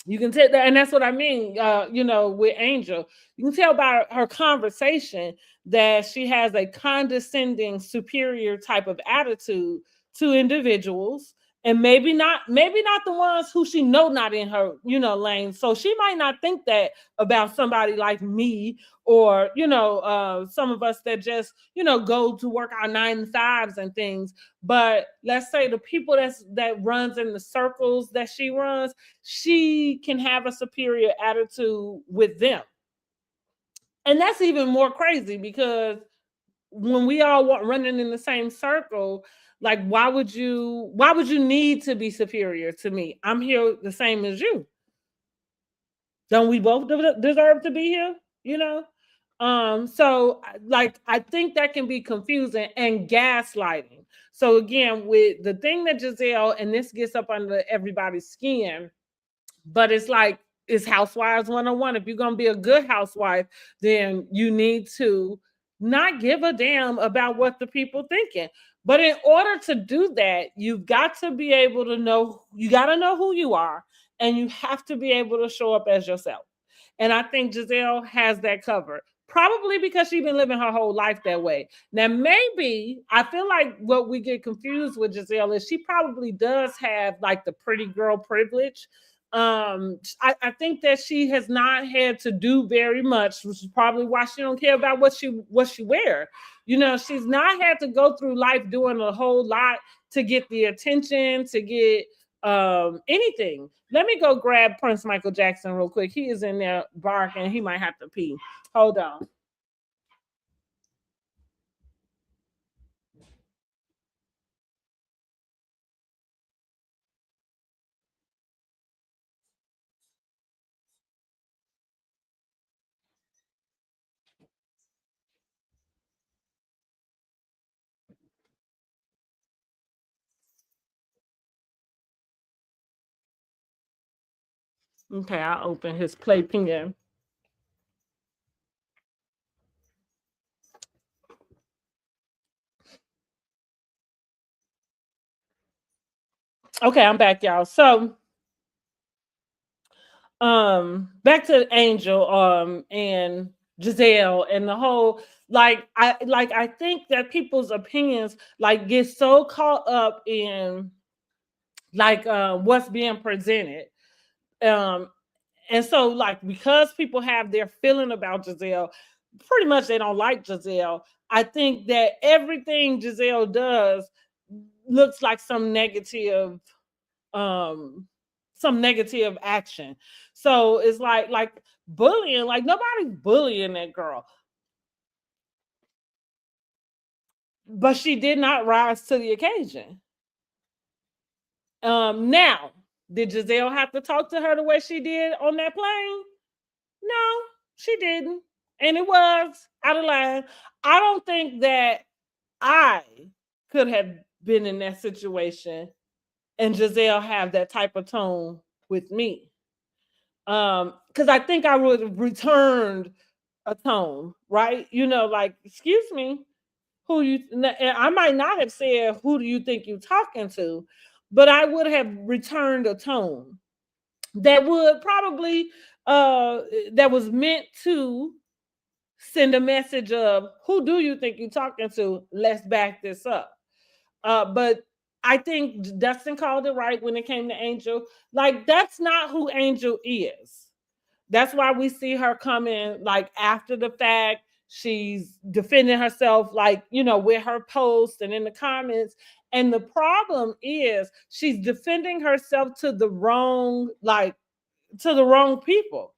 You can tell that, and that's what I mean. With Angel, you can tell by her conversation that she has a condescending, superior type of attitude to individuals, and maybe not the ones who she know not in her, lane. So she might not think that about somebody like me, or some of us that just go to work our 9 to 5s and things. But let's say the people that runs in the circles that she runs, she can have a superior attitude with them. And that's even more crazy because when we all running in the same circle, like why would you need to be superior to me? I'm here the same as you. Don't we both deserve to be here? You know? So like I think that can be confusing and gaslighting. So again, with the thing that Giselle, and this gets up under everybody's skin, but it's like it's housewives 101. If you're gonna be a good housewife, then you need to not give a damn about what the people thinking. But in order to do that, you've got to be able to know, you got to know who you are, and you have to be able to show up as yourself. And I think Giselle has that covered. Probably because she's been living her whole life that way. Now, maybe I feel like what we get confused with Giselle is she probably does have like the pretty girl privilege. I think that she has not had to do very much, which is probably why she don't care about what she wear. She's not had to go through life doing a whole lot to get the attention, to get anything. Let me go grab Prince Michael Jackson real quick. He is in there barking. He might have to pee. Hold on. Okay, I'll open his playpen. Okay, I'm back, y'all. So back to Angel and Giselle and the whole, I think that people's opinions like get so caught up in like what's being presented. um and so like because people have their feeling about Giselle, pretty much they don't like Giselle. I think that everything Giselle does looks like um some negative action. So it's like bullying, like nobody's bullying that girl. But she did not rise to the occasion. Now, did Giselle have to talk to her the way she did on that plane? No, she didn't. And it was out of line. I don't think that I could have been in that situation and Giselle have that type of tone with me. Because I think I would have returned a tone, right? Like, excuse me, who you, and I might not have said, who do you think you're talking to? But I would have returned a tone that would probably that was meant to send a message of, who do you think you're talking to? Let's back this up. But I think Dustin called it right when it came to Angel. Like, that's not who Angel is. That's why we see her coming like after the fact. She's defending herself, like, with her posts and in the comments. And the problem is she's defending herself to the wrong people.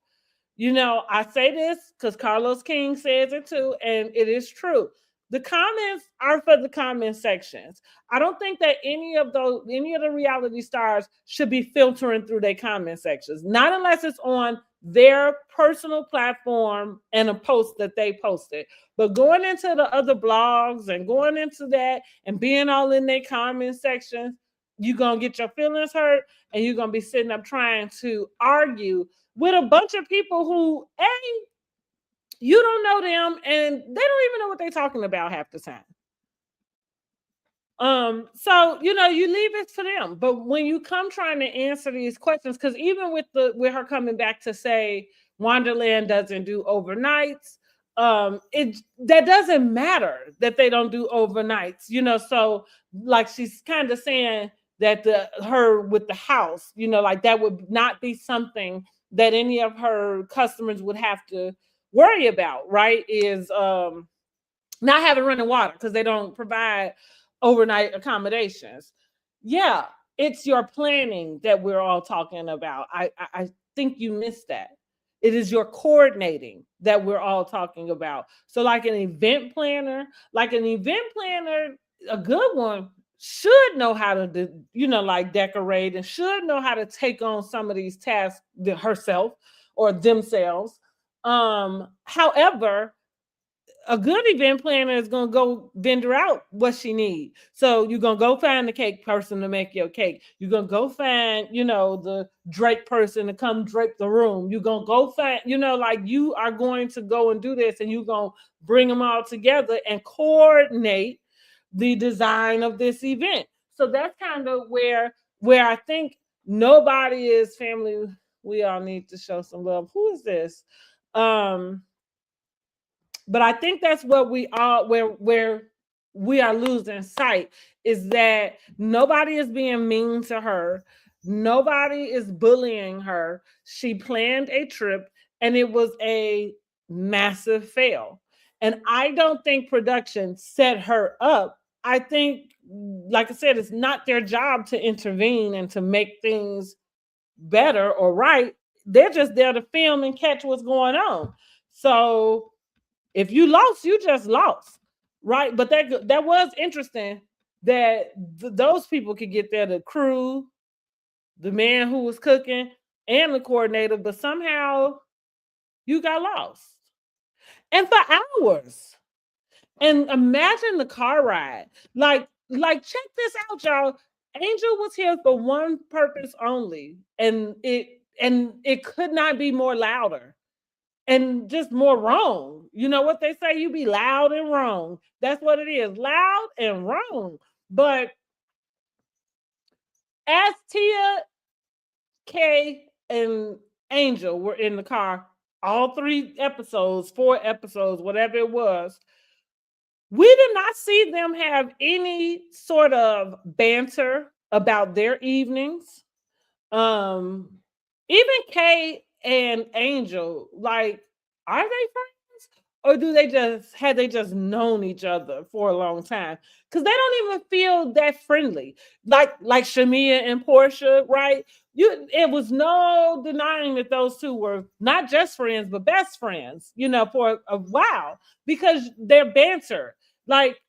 I say this because Carlos King says it too, and it is true. The comments are for the comment sections. I don't think that any of the reality stars should be filtering through their comment sections. Not unless it's on their personal platform and a post that they posted. But going into the other blogs and going into that and being all in their comment sections, you're going to get your feelings hurt and you're going to be sitting up trying to argue with a bunch of people who, A, you don't know them and they don't even know what they're talking about half the time. So you leave it for them. But when you come trying to answer these questions, because even with her coming back to say Wonderland doesn't do overnights, it that doesn't matter that they don't do overnights, so like she's kind of saying that her with the house, like that would not be something that any of her customers would have to worry about, right? Is not having running water because they don't provide overnight accommodations. Yeah, it's your planning that we're all talking about. I think you missed that. It is your coordinating that we're all talking about. So like an event planner, a good one should know how to do, like decorate, and should know how to take on some of these tasks herself or themselves. However, a good event planner is going to go vendor out what she needs. So you're going to go find the cake person to make your cake. You're going to go find, the drape person to come drape the room. You're going to go find, like you are going to go and do this, and you're going to bring them all together and coordinate the design of this event. So that's kind of where I think nobody is family. We all need to show some love. Who is this? But I think that's what where we are losing sight, is that nobody is being mean to her. Nobody is bullying her. She planned a trip and it was a massive fail. And I don't think production set her up. I think, like I said, it's not their job to intervene and to make things better or right. They're just there to film and catch what's going on. So if you lost, you just lost, right? But that was interesting that those people could get there, the crew, the man who was cooking, and the coordinator, but somehow you got lost. And for hours. And imagine the car ride. Like check this out, y'all. Angel was here for one purpose only, and it could not be more louder and just more wrong. You know what they say? You be loud and wrong. That's what it is, loud and wrong. But as Tia, Kay, and Angel were in the car, all 3 episodes, 4 episodes, whatever it was, we did not see them have any sort of banter about their evenings. Even Kay and Angel, like, are they friends? Or do they just known each other for a long time? Because they don't even feel that friendly. Like Shamia and Portia, right? It was no denying that those two were not just friends, but best friends, for a while, because their banter, like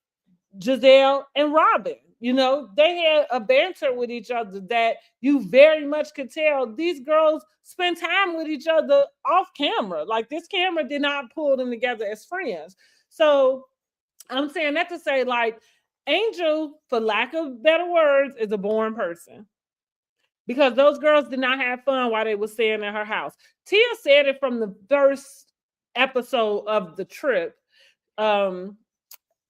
Giselle and Robin. They had a banter with each other that you very much could tell these girls spend time with each other off camera. Like, this camera did not pull them together as friends. So I'm saying that to say, like, Angel, for lack of better words, is a boring person, because those girls did not have fun while they were staying at her house. Tia said it from the first episode of the trip.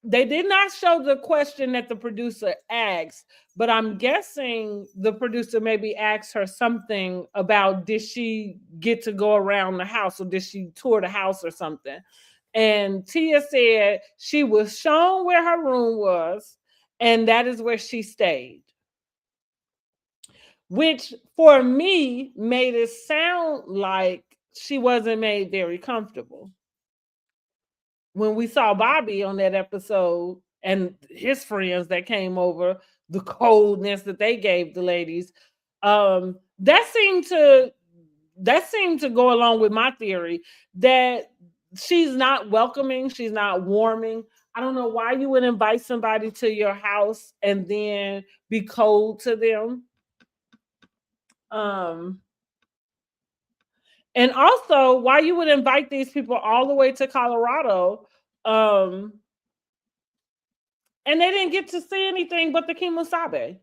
They did not show the question that the producer asked, but I'm guessing the producer maybe asked her something about, did she get to go around the house, or did she tour the house or something? And Tia said she was shown where her room was, and that is where she stayed. Which for me made it sound like she wasn't made very comfortable. When we saw Bobby on that episode and his friends that came over, the coldness that they gave the ladies, that seemed to go along with my theory that she's not welcoming, she's not warming. I don't know why you would invite somebody to your house and then be cold to them. And also, why you would invite these people all the way to Colorado, um, and they didn't get to see anything but the Kimosabe.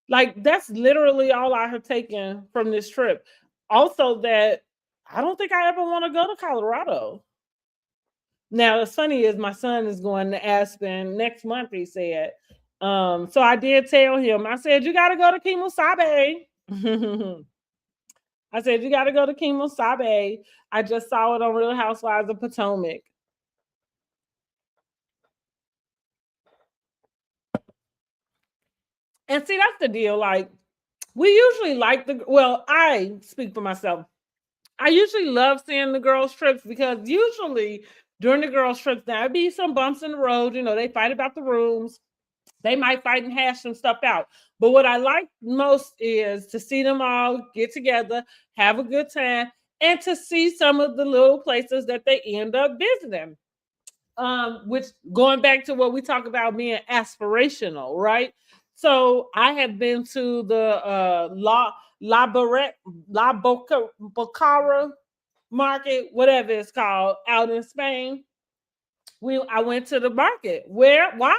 Like that's literally all I have taken from this trip. Also, that I don't think I ever want to go to Colorado. Now, what's funny is my son is going to Aspen next month, he said. So I did tell him, I said, you got to go to Kimosabe. I said, you got to go to Kimosabe. I just saw it on Real Housewives of Potomac. And see, that's the deal. Like, we usually like well, I speak for myself. I usually love seeing the girls' trips because usually during the girls' trips, there'd be some bumps in the road. You know, they fight about the rooms. They might fight and hash some stuff out. But what I like most is to see them all get together, have a good time, and to see some of the little places that they end up visiting. Which going back to what we talk about being aspirational, right? So I have been to the La Bocara market, whatever it's called, out in Spain. I went to the market. Why?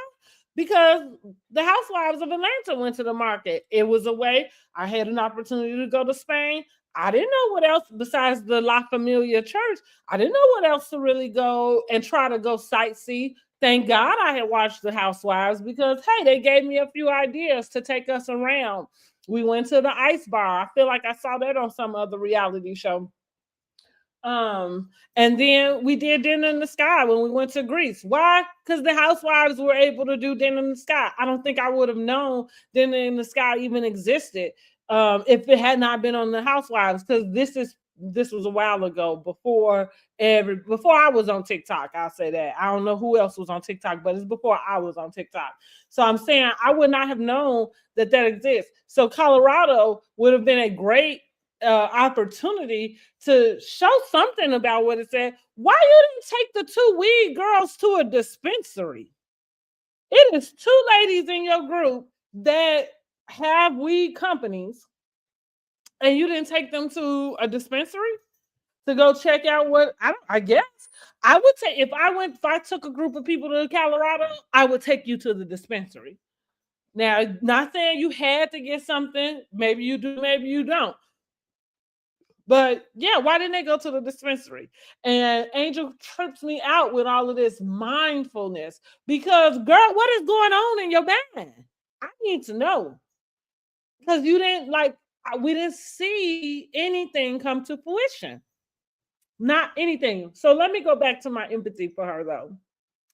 Because the housewives of Atlanta went to the market. It was a way I had an opportunity to go to Spain. I didn't know what else besides the La Familia church. I didn't know what else to really go and try to go sightsee. Thank God I had watched the housewives because hey, they gave me a few ideas to take us around. We went to the ice bar. I feel like I saw that on some other reality show. And then we did Dinner in the Sky when we went to Greece. Why? Because the housewives were able to do Dinner in the Sky. I don't think I would have known Dinner in the Sky even existed if it had not been on the housewives. Because this was a while ago before I was on TikTok. I'll say that. I don't know who else was on TikTok, but it's before I was on TikTok. So I'm saying I would not have known that exists. So Colorado would have been a great opportunity to show something about what it said. Why you didn't take the two weed girls to a dispensary? It is two ladies in your group that have weed companies, and you didn't take them to a dispensary to go check out what I guess I would take if I took a group of people to Colorado, I would take you to the dispensary. Now, not saying you had to get something, maybe you do, maybe you don't. But yeah, why didn't they go to the dispensary? And Angel trips me out with all of this mindfulness because, girl, what is going on in your mind? I need to know because you didn't we didn't see anything come to fruition, not anything. So let me go back to my empathy for her though.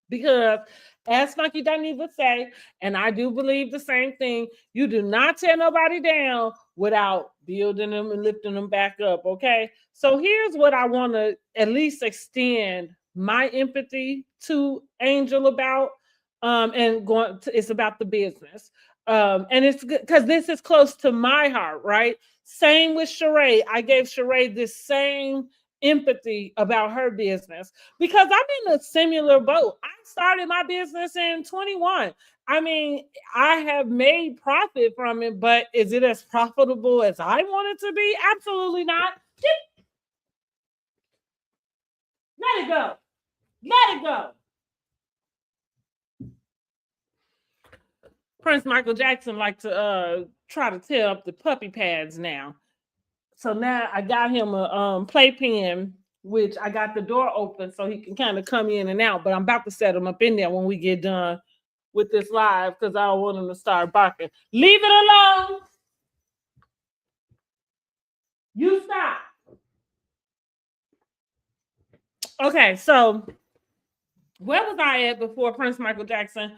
Because as Funky Dunny would say, and I do believe the same thing, you do not tear nobody down without building them and lifting them back up. Okay. So here's what I want to at least extend my empathy to Angel about. It's about the business. And it's good because this is close to my heart, right? Same with Sheree. I gave Sheree this same empathy about her business because I'm in a similar boat. I started my business in 21. I mean, I have made profit from it, but is it as profitable as I want it to be? Absolutely not. Let it go. Let it go. Prince Michael Jackson like to try to tear up the puppy pads now. So now I got him a playpen, which I got the door open so he can kind of come in and out. But I'm about to set him up in there when we get done with this live because I don't want him to start barking. Leave it alone. You stop. Okay, so where was I at before Prince Michael Jackson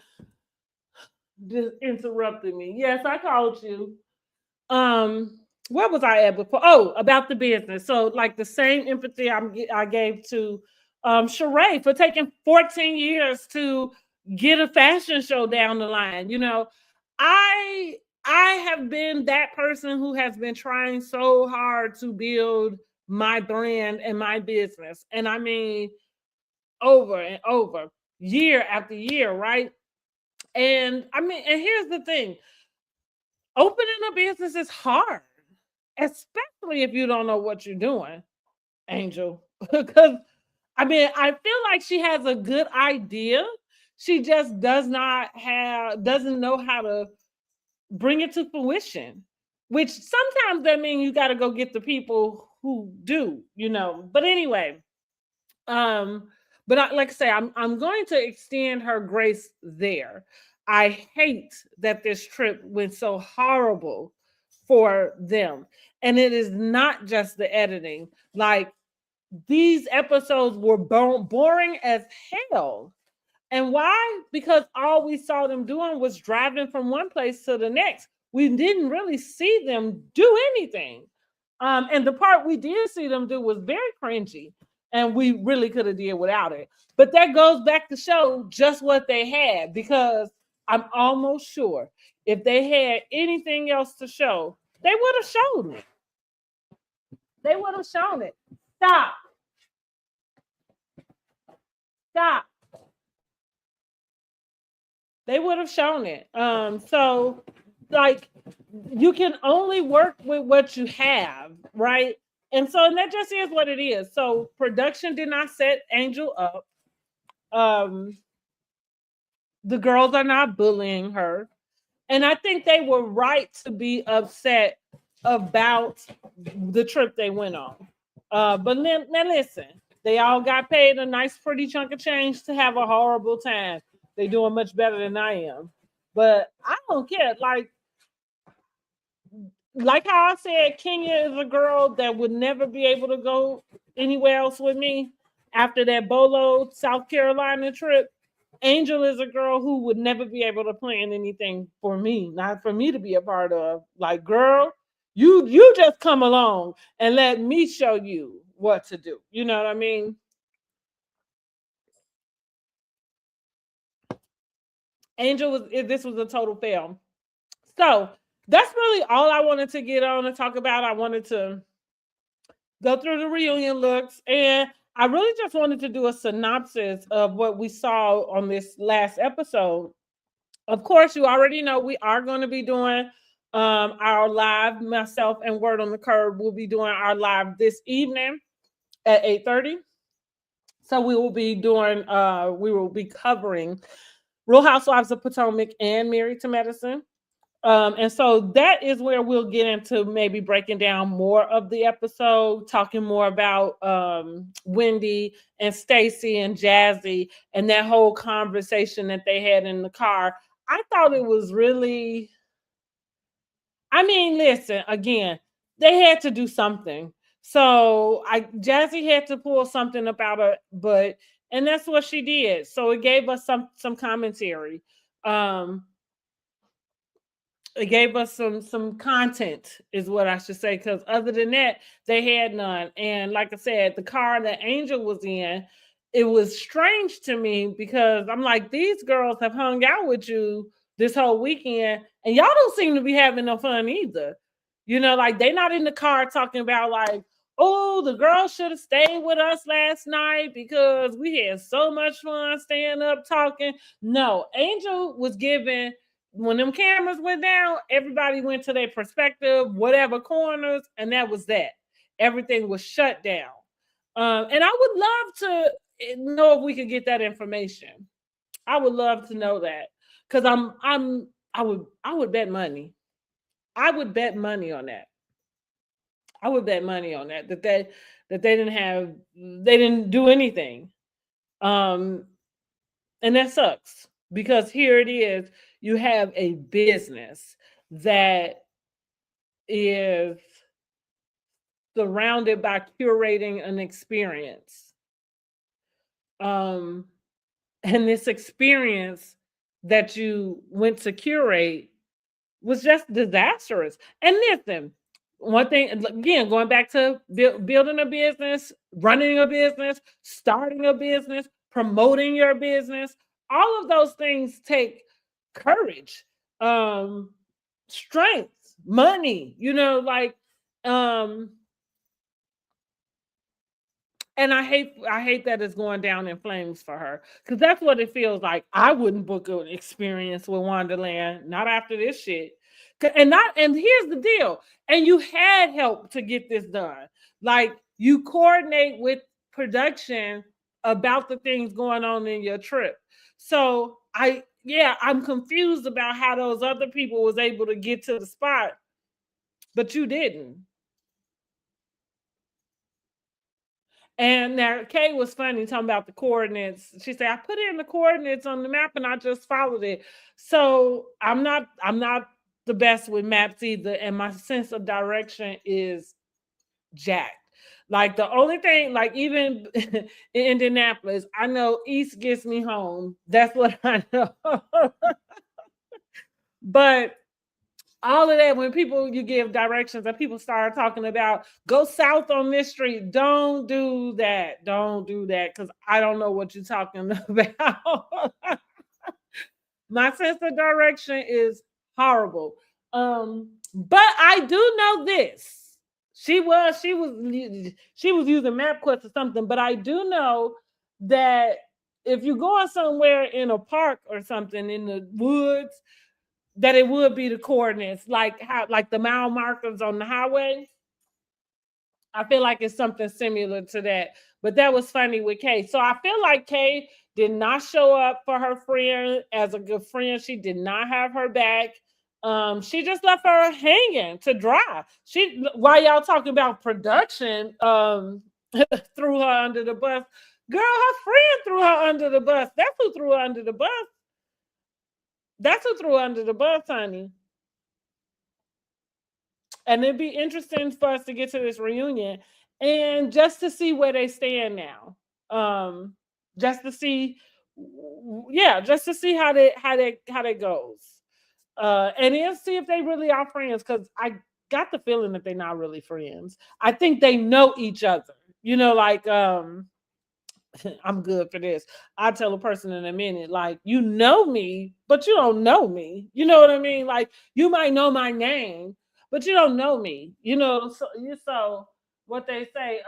just interrupted me? Yes, I called you. Where was I at before? Oh, about the business. So, like the same empathy I gave to Sheree for taking 14 years to get a fashion show down the line. You know, I I have been that person who has been trying so hard to build my brand and my business. And I mean, over and over, year after year, right? And I mean, and here's the thing, opening a business is hard, especially if you don't know what you're doing. Angel. Because I mean, I feel like she has a good idea. She just doesn't know how to bring it to fruition. Which sometimes that means you got to go get the people who do, you know. But anyway, um, but like I say, I'm going to extend her grace there. I hate that this trip went so horrible for them, and it is not just the editing. Like these episodes were boring as hell. And why? Because all we saw them doing was driving from one place to the next. We didn't really see them do anything. And the part we did see them do was very cringy, and we really could have did without it. But that goes back to show just what they had, because I'm almost sure if they had anything else to show, they would have shown it. They would have shown it. Stop. Stop. They would have shown it. So like you can only work with what you have, right? And that just is what it is. So production did not set Angel up. Um, the girls are not bullying her. And I think they were right to be upset about the trip they went on. But then, now listen, they all got paid a nice, pretty chunk of change to have a horrible time. They're doing much better than I am. But I don't care. Like how I said, Kenya is a girl that would never be able to go anywhere else with me after that Bolo, South Carolina trip. Angel is a girl who would never be able to plan anything for me, not for me to be a part of. Like, girl, you just come along and let me show you what to do. You know what I mean? Angel was this was a total fail. So that's really all I wanted to get on and talk about. I wanted to go through the reunion looks, and I really just wanted to do a synopsis of what we saw on this last episode. Of course, you already know we are going to be doing our live. Myself and Word on the Curb will be doing our live this evening at 8:30. So we will be covering Real Housewives of Potomac and Married to Medicine. And so that is where we'll get into maybe breaking down more of the episode, talking more about Wendy and Stacy and Jazzy and that whole conversation that they had in the car. I thought it was really, I mean, listen, again, they had to do something. So Jazzy had to pull something about her, but and that's what she did. So it gave us some commentary. Um, it gave us some content is what I should say, because other than that they had none. And like I said, the car that Angel was in, it was strange to me because I'm like, these girls have hung out with you this whole weekend and y'all don't seem to be having no fun either. You know, like they not in the car talking about like, oh, the girls should have stayed with us last night because we had so much fun staying up talking. No, Angel was giving, when them cameras went down, everybody went to their perspective, whatever corners, and that was that. Everything was shut down. And I would love to know if we could get that information. I would love to know that because I would bet money. I would bet money on that. I would bet money on that they didn't do anything. Um, and that sucks because here it is, you have a business that is surrounded by curating an experience. Um, and this experience that you went to curate was just disastrous. And listen, one thing again, going back to building a business, running a business, starting a business, promoting your business, all of those things take courage, um, strength, money, you know, like um and I hate that it's going down in flames for her because that's what it feels like. I wouldn't book an experience with Wonderland, not after this shit. And here's the deal. And you had help to get this done. Like you coordinate with production about the things going on in your trip. So I'm confused about how those other people was able to get to the spot, but you didn't. And now Kay was funny talking about the coordinates. She said, I put in the coordinates on the map and I just followed it. So I'm not the best with maps either. And my sense of direction is jacked. Like the only thing, like even in Indianapolis, I know East gets me home. That's what I know. But all of that, when people you give directions and people start talking about go south on this street, don't do that. Don't do that because I don't know what you're talking about. My sense of direction is horrible. But I do know this. She was using MapQuest or something, but I do know that if you're going somewhere in a park or something in the woods, that it would be the coordinates, like the mile markers on the highway. I feel like it's something similar to that. But that was funny with Kay. So I feel like Kay did not show up for her friend as a good friend. She did not have her back. She just left her hanging to dry. She while y'all talking about production, threw her under the bus. Girl, her friend threw her under the bus. That's who threw her under the bus. That's who threw her under the bus, honey. And it'd be interesting for us to get to this reunion and just to see where they stand now. Just to see, yeah, just to see how that goes. And then see if they really are friends. Because I got the feeling that they're not really friends. I think they know each other. Like I'm good for this. I tell a person in a minute, like, you know me, but you don't know me. You know what I mean? Like, you might know my name, but you don't know me. So what they say,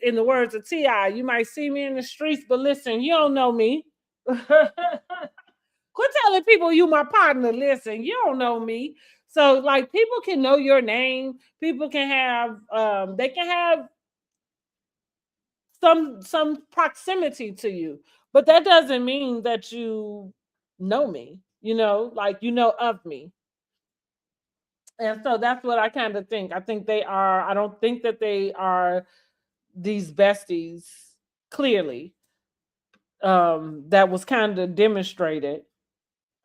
in the words of T.I., you might see me in the streets, but listen, you don't know me. Quit telling people you my partner. Listen, you don't know me. So like people can know your name. People can have they can have some proximity to you, but that doesn't mean that you know me, like you know of me. And so that's what I kind of think. I don't think that they are these besties, clearly. That was kind of demonstrated,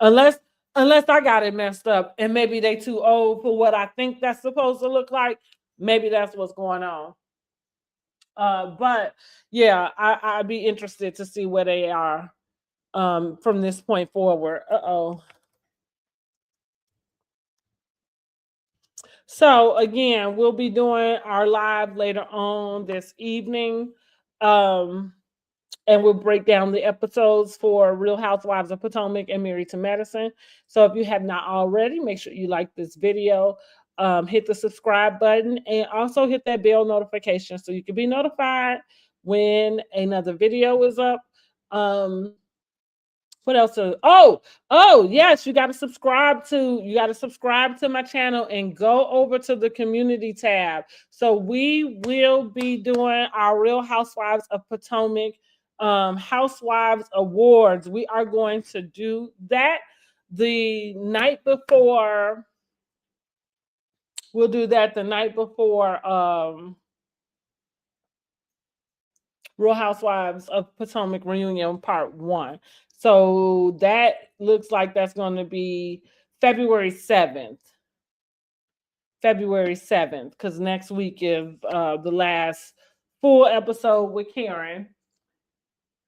unless I got it messed up and maybe they too old for what I think that's supposed to look like. Maybe that's what's going on. But yeah, I'd be interested to see where they are from this point forward. Uh-oh. So again, we'll be doing our live later on this evening. Um, and we'll break down the episodes for Real Housewives of Potomac and Married to Medicine. So if you have not already, make sure you like this video, hit the subscribe button, and also hit that bell notification so you can be notified when another video is up. Um, what else? Oh, yes, you got to subscribe to my channel and go over to the community tab. So we will be doing our Real Housewives of Potomac Housewives Awards. We are going to do that the night before. We'll do that the night before Real Housewives of Potomac Reunion Part 1. So that looks like that's going to be February 7th. February 7th, because next week is the last full episode with Karen.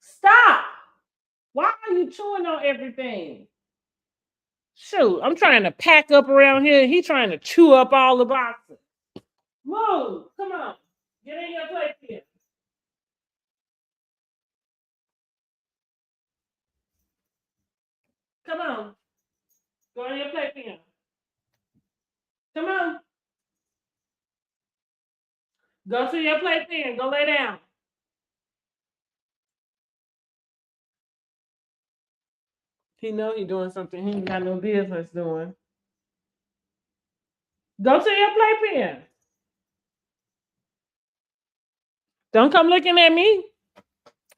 Stop! Why are you chewing on everything? Shoot, I'm trying to pack up around here. He trying to chew up all the boxes. Move! Come on. Get in your place here. Come on. Go in your place here. Come on. Go to your playpen. Go lay down. He know he doing something he ain't got no business doing. Go to your playpen. Don't come looking at me.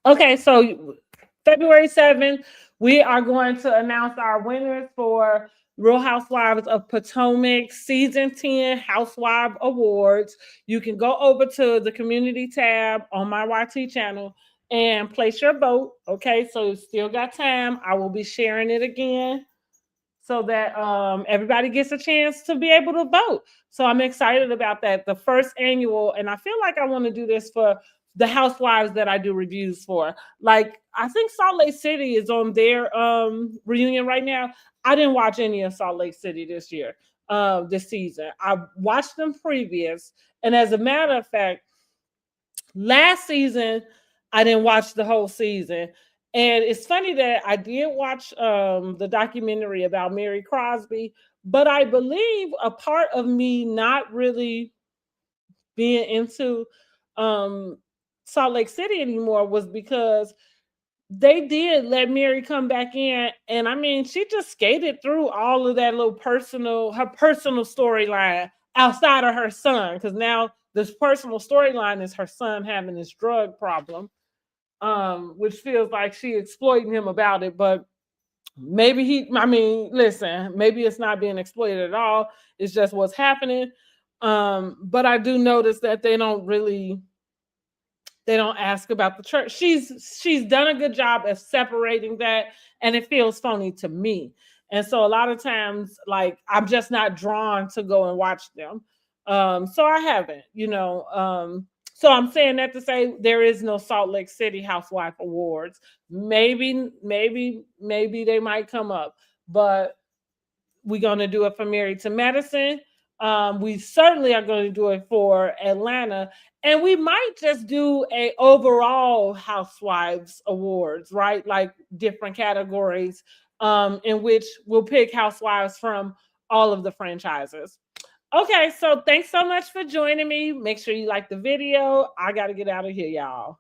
Okay, so February 7th, we are going to announce our winners for Real Housewives of Potomac Season 10 Housewife Awards. You can go over to the community tab on my YT channel and place your vote. Okay, so you still got time. I will be sharing it again so that everybody gets a chance to be able to vote. So I'm excited about that. The first annual, and I feel like I want to do this for the housewives that I do reviews for. Like I think Salt Lake City is on their reunion right now. I didn't watch any of Salt Lake City this season. I watched them previous, and as a matter of fact, last season I didn't watch the whole season. And it's funny that I did watch the documentary about Mary Crosby, but I believe a part of me not really being into um, Salt Lake City anymore was because they did let Mary come back in, and I mean, she just skated through all of that her personal storyline outside of her son, because now this personal storyline is her son having this drug problem, which feels like she exploiting him about it, but I mean, listen, maybe it's not being exploited at all. It's just what's happening. But I do notice that they don't ask about the church. She's done a good job of separating that, and it feels phony to me. And so a lot of times, like I'm just not drawn to go and watch them. So I haven't, you know. So I'm saying that to say there is no Salt Lake City Housewife Awards. Maybe they might come up, but we're going to do it for Married to Medicine. We certainly are going to do it for Atlanta, and we might just do a overall Housewives Awards, right? Like different categories, in which we'll pick housewives from all of the franchises. Okay, so thanks so much for joining me. Make sure you like the video. I got to get out of here, y'all.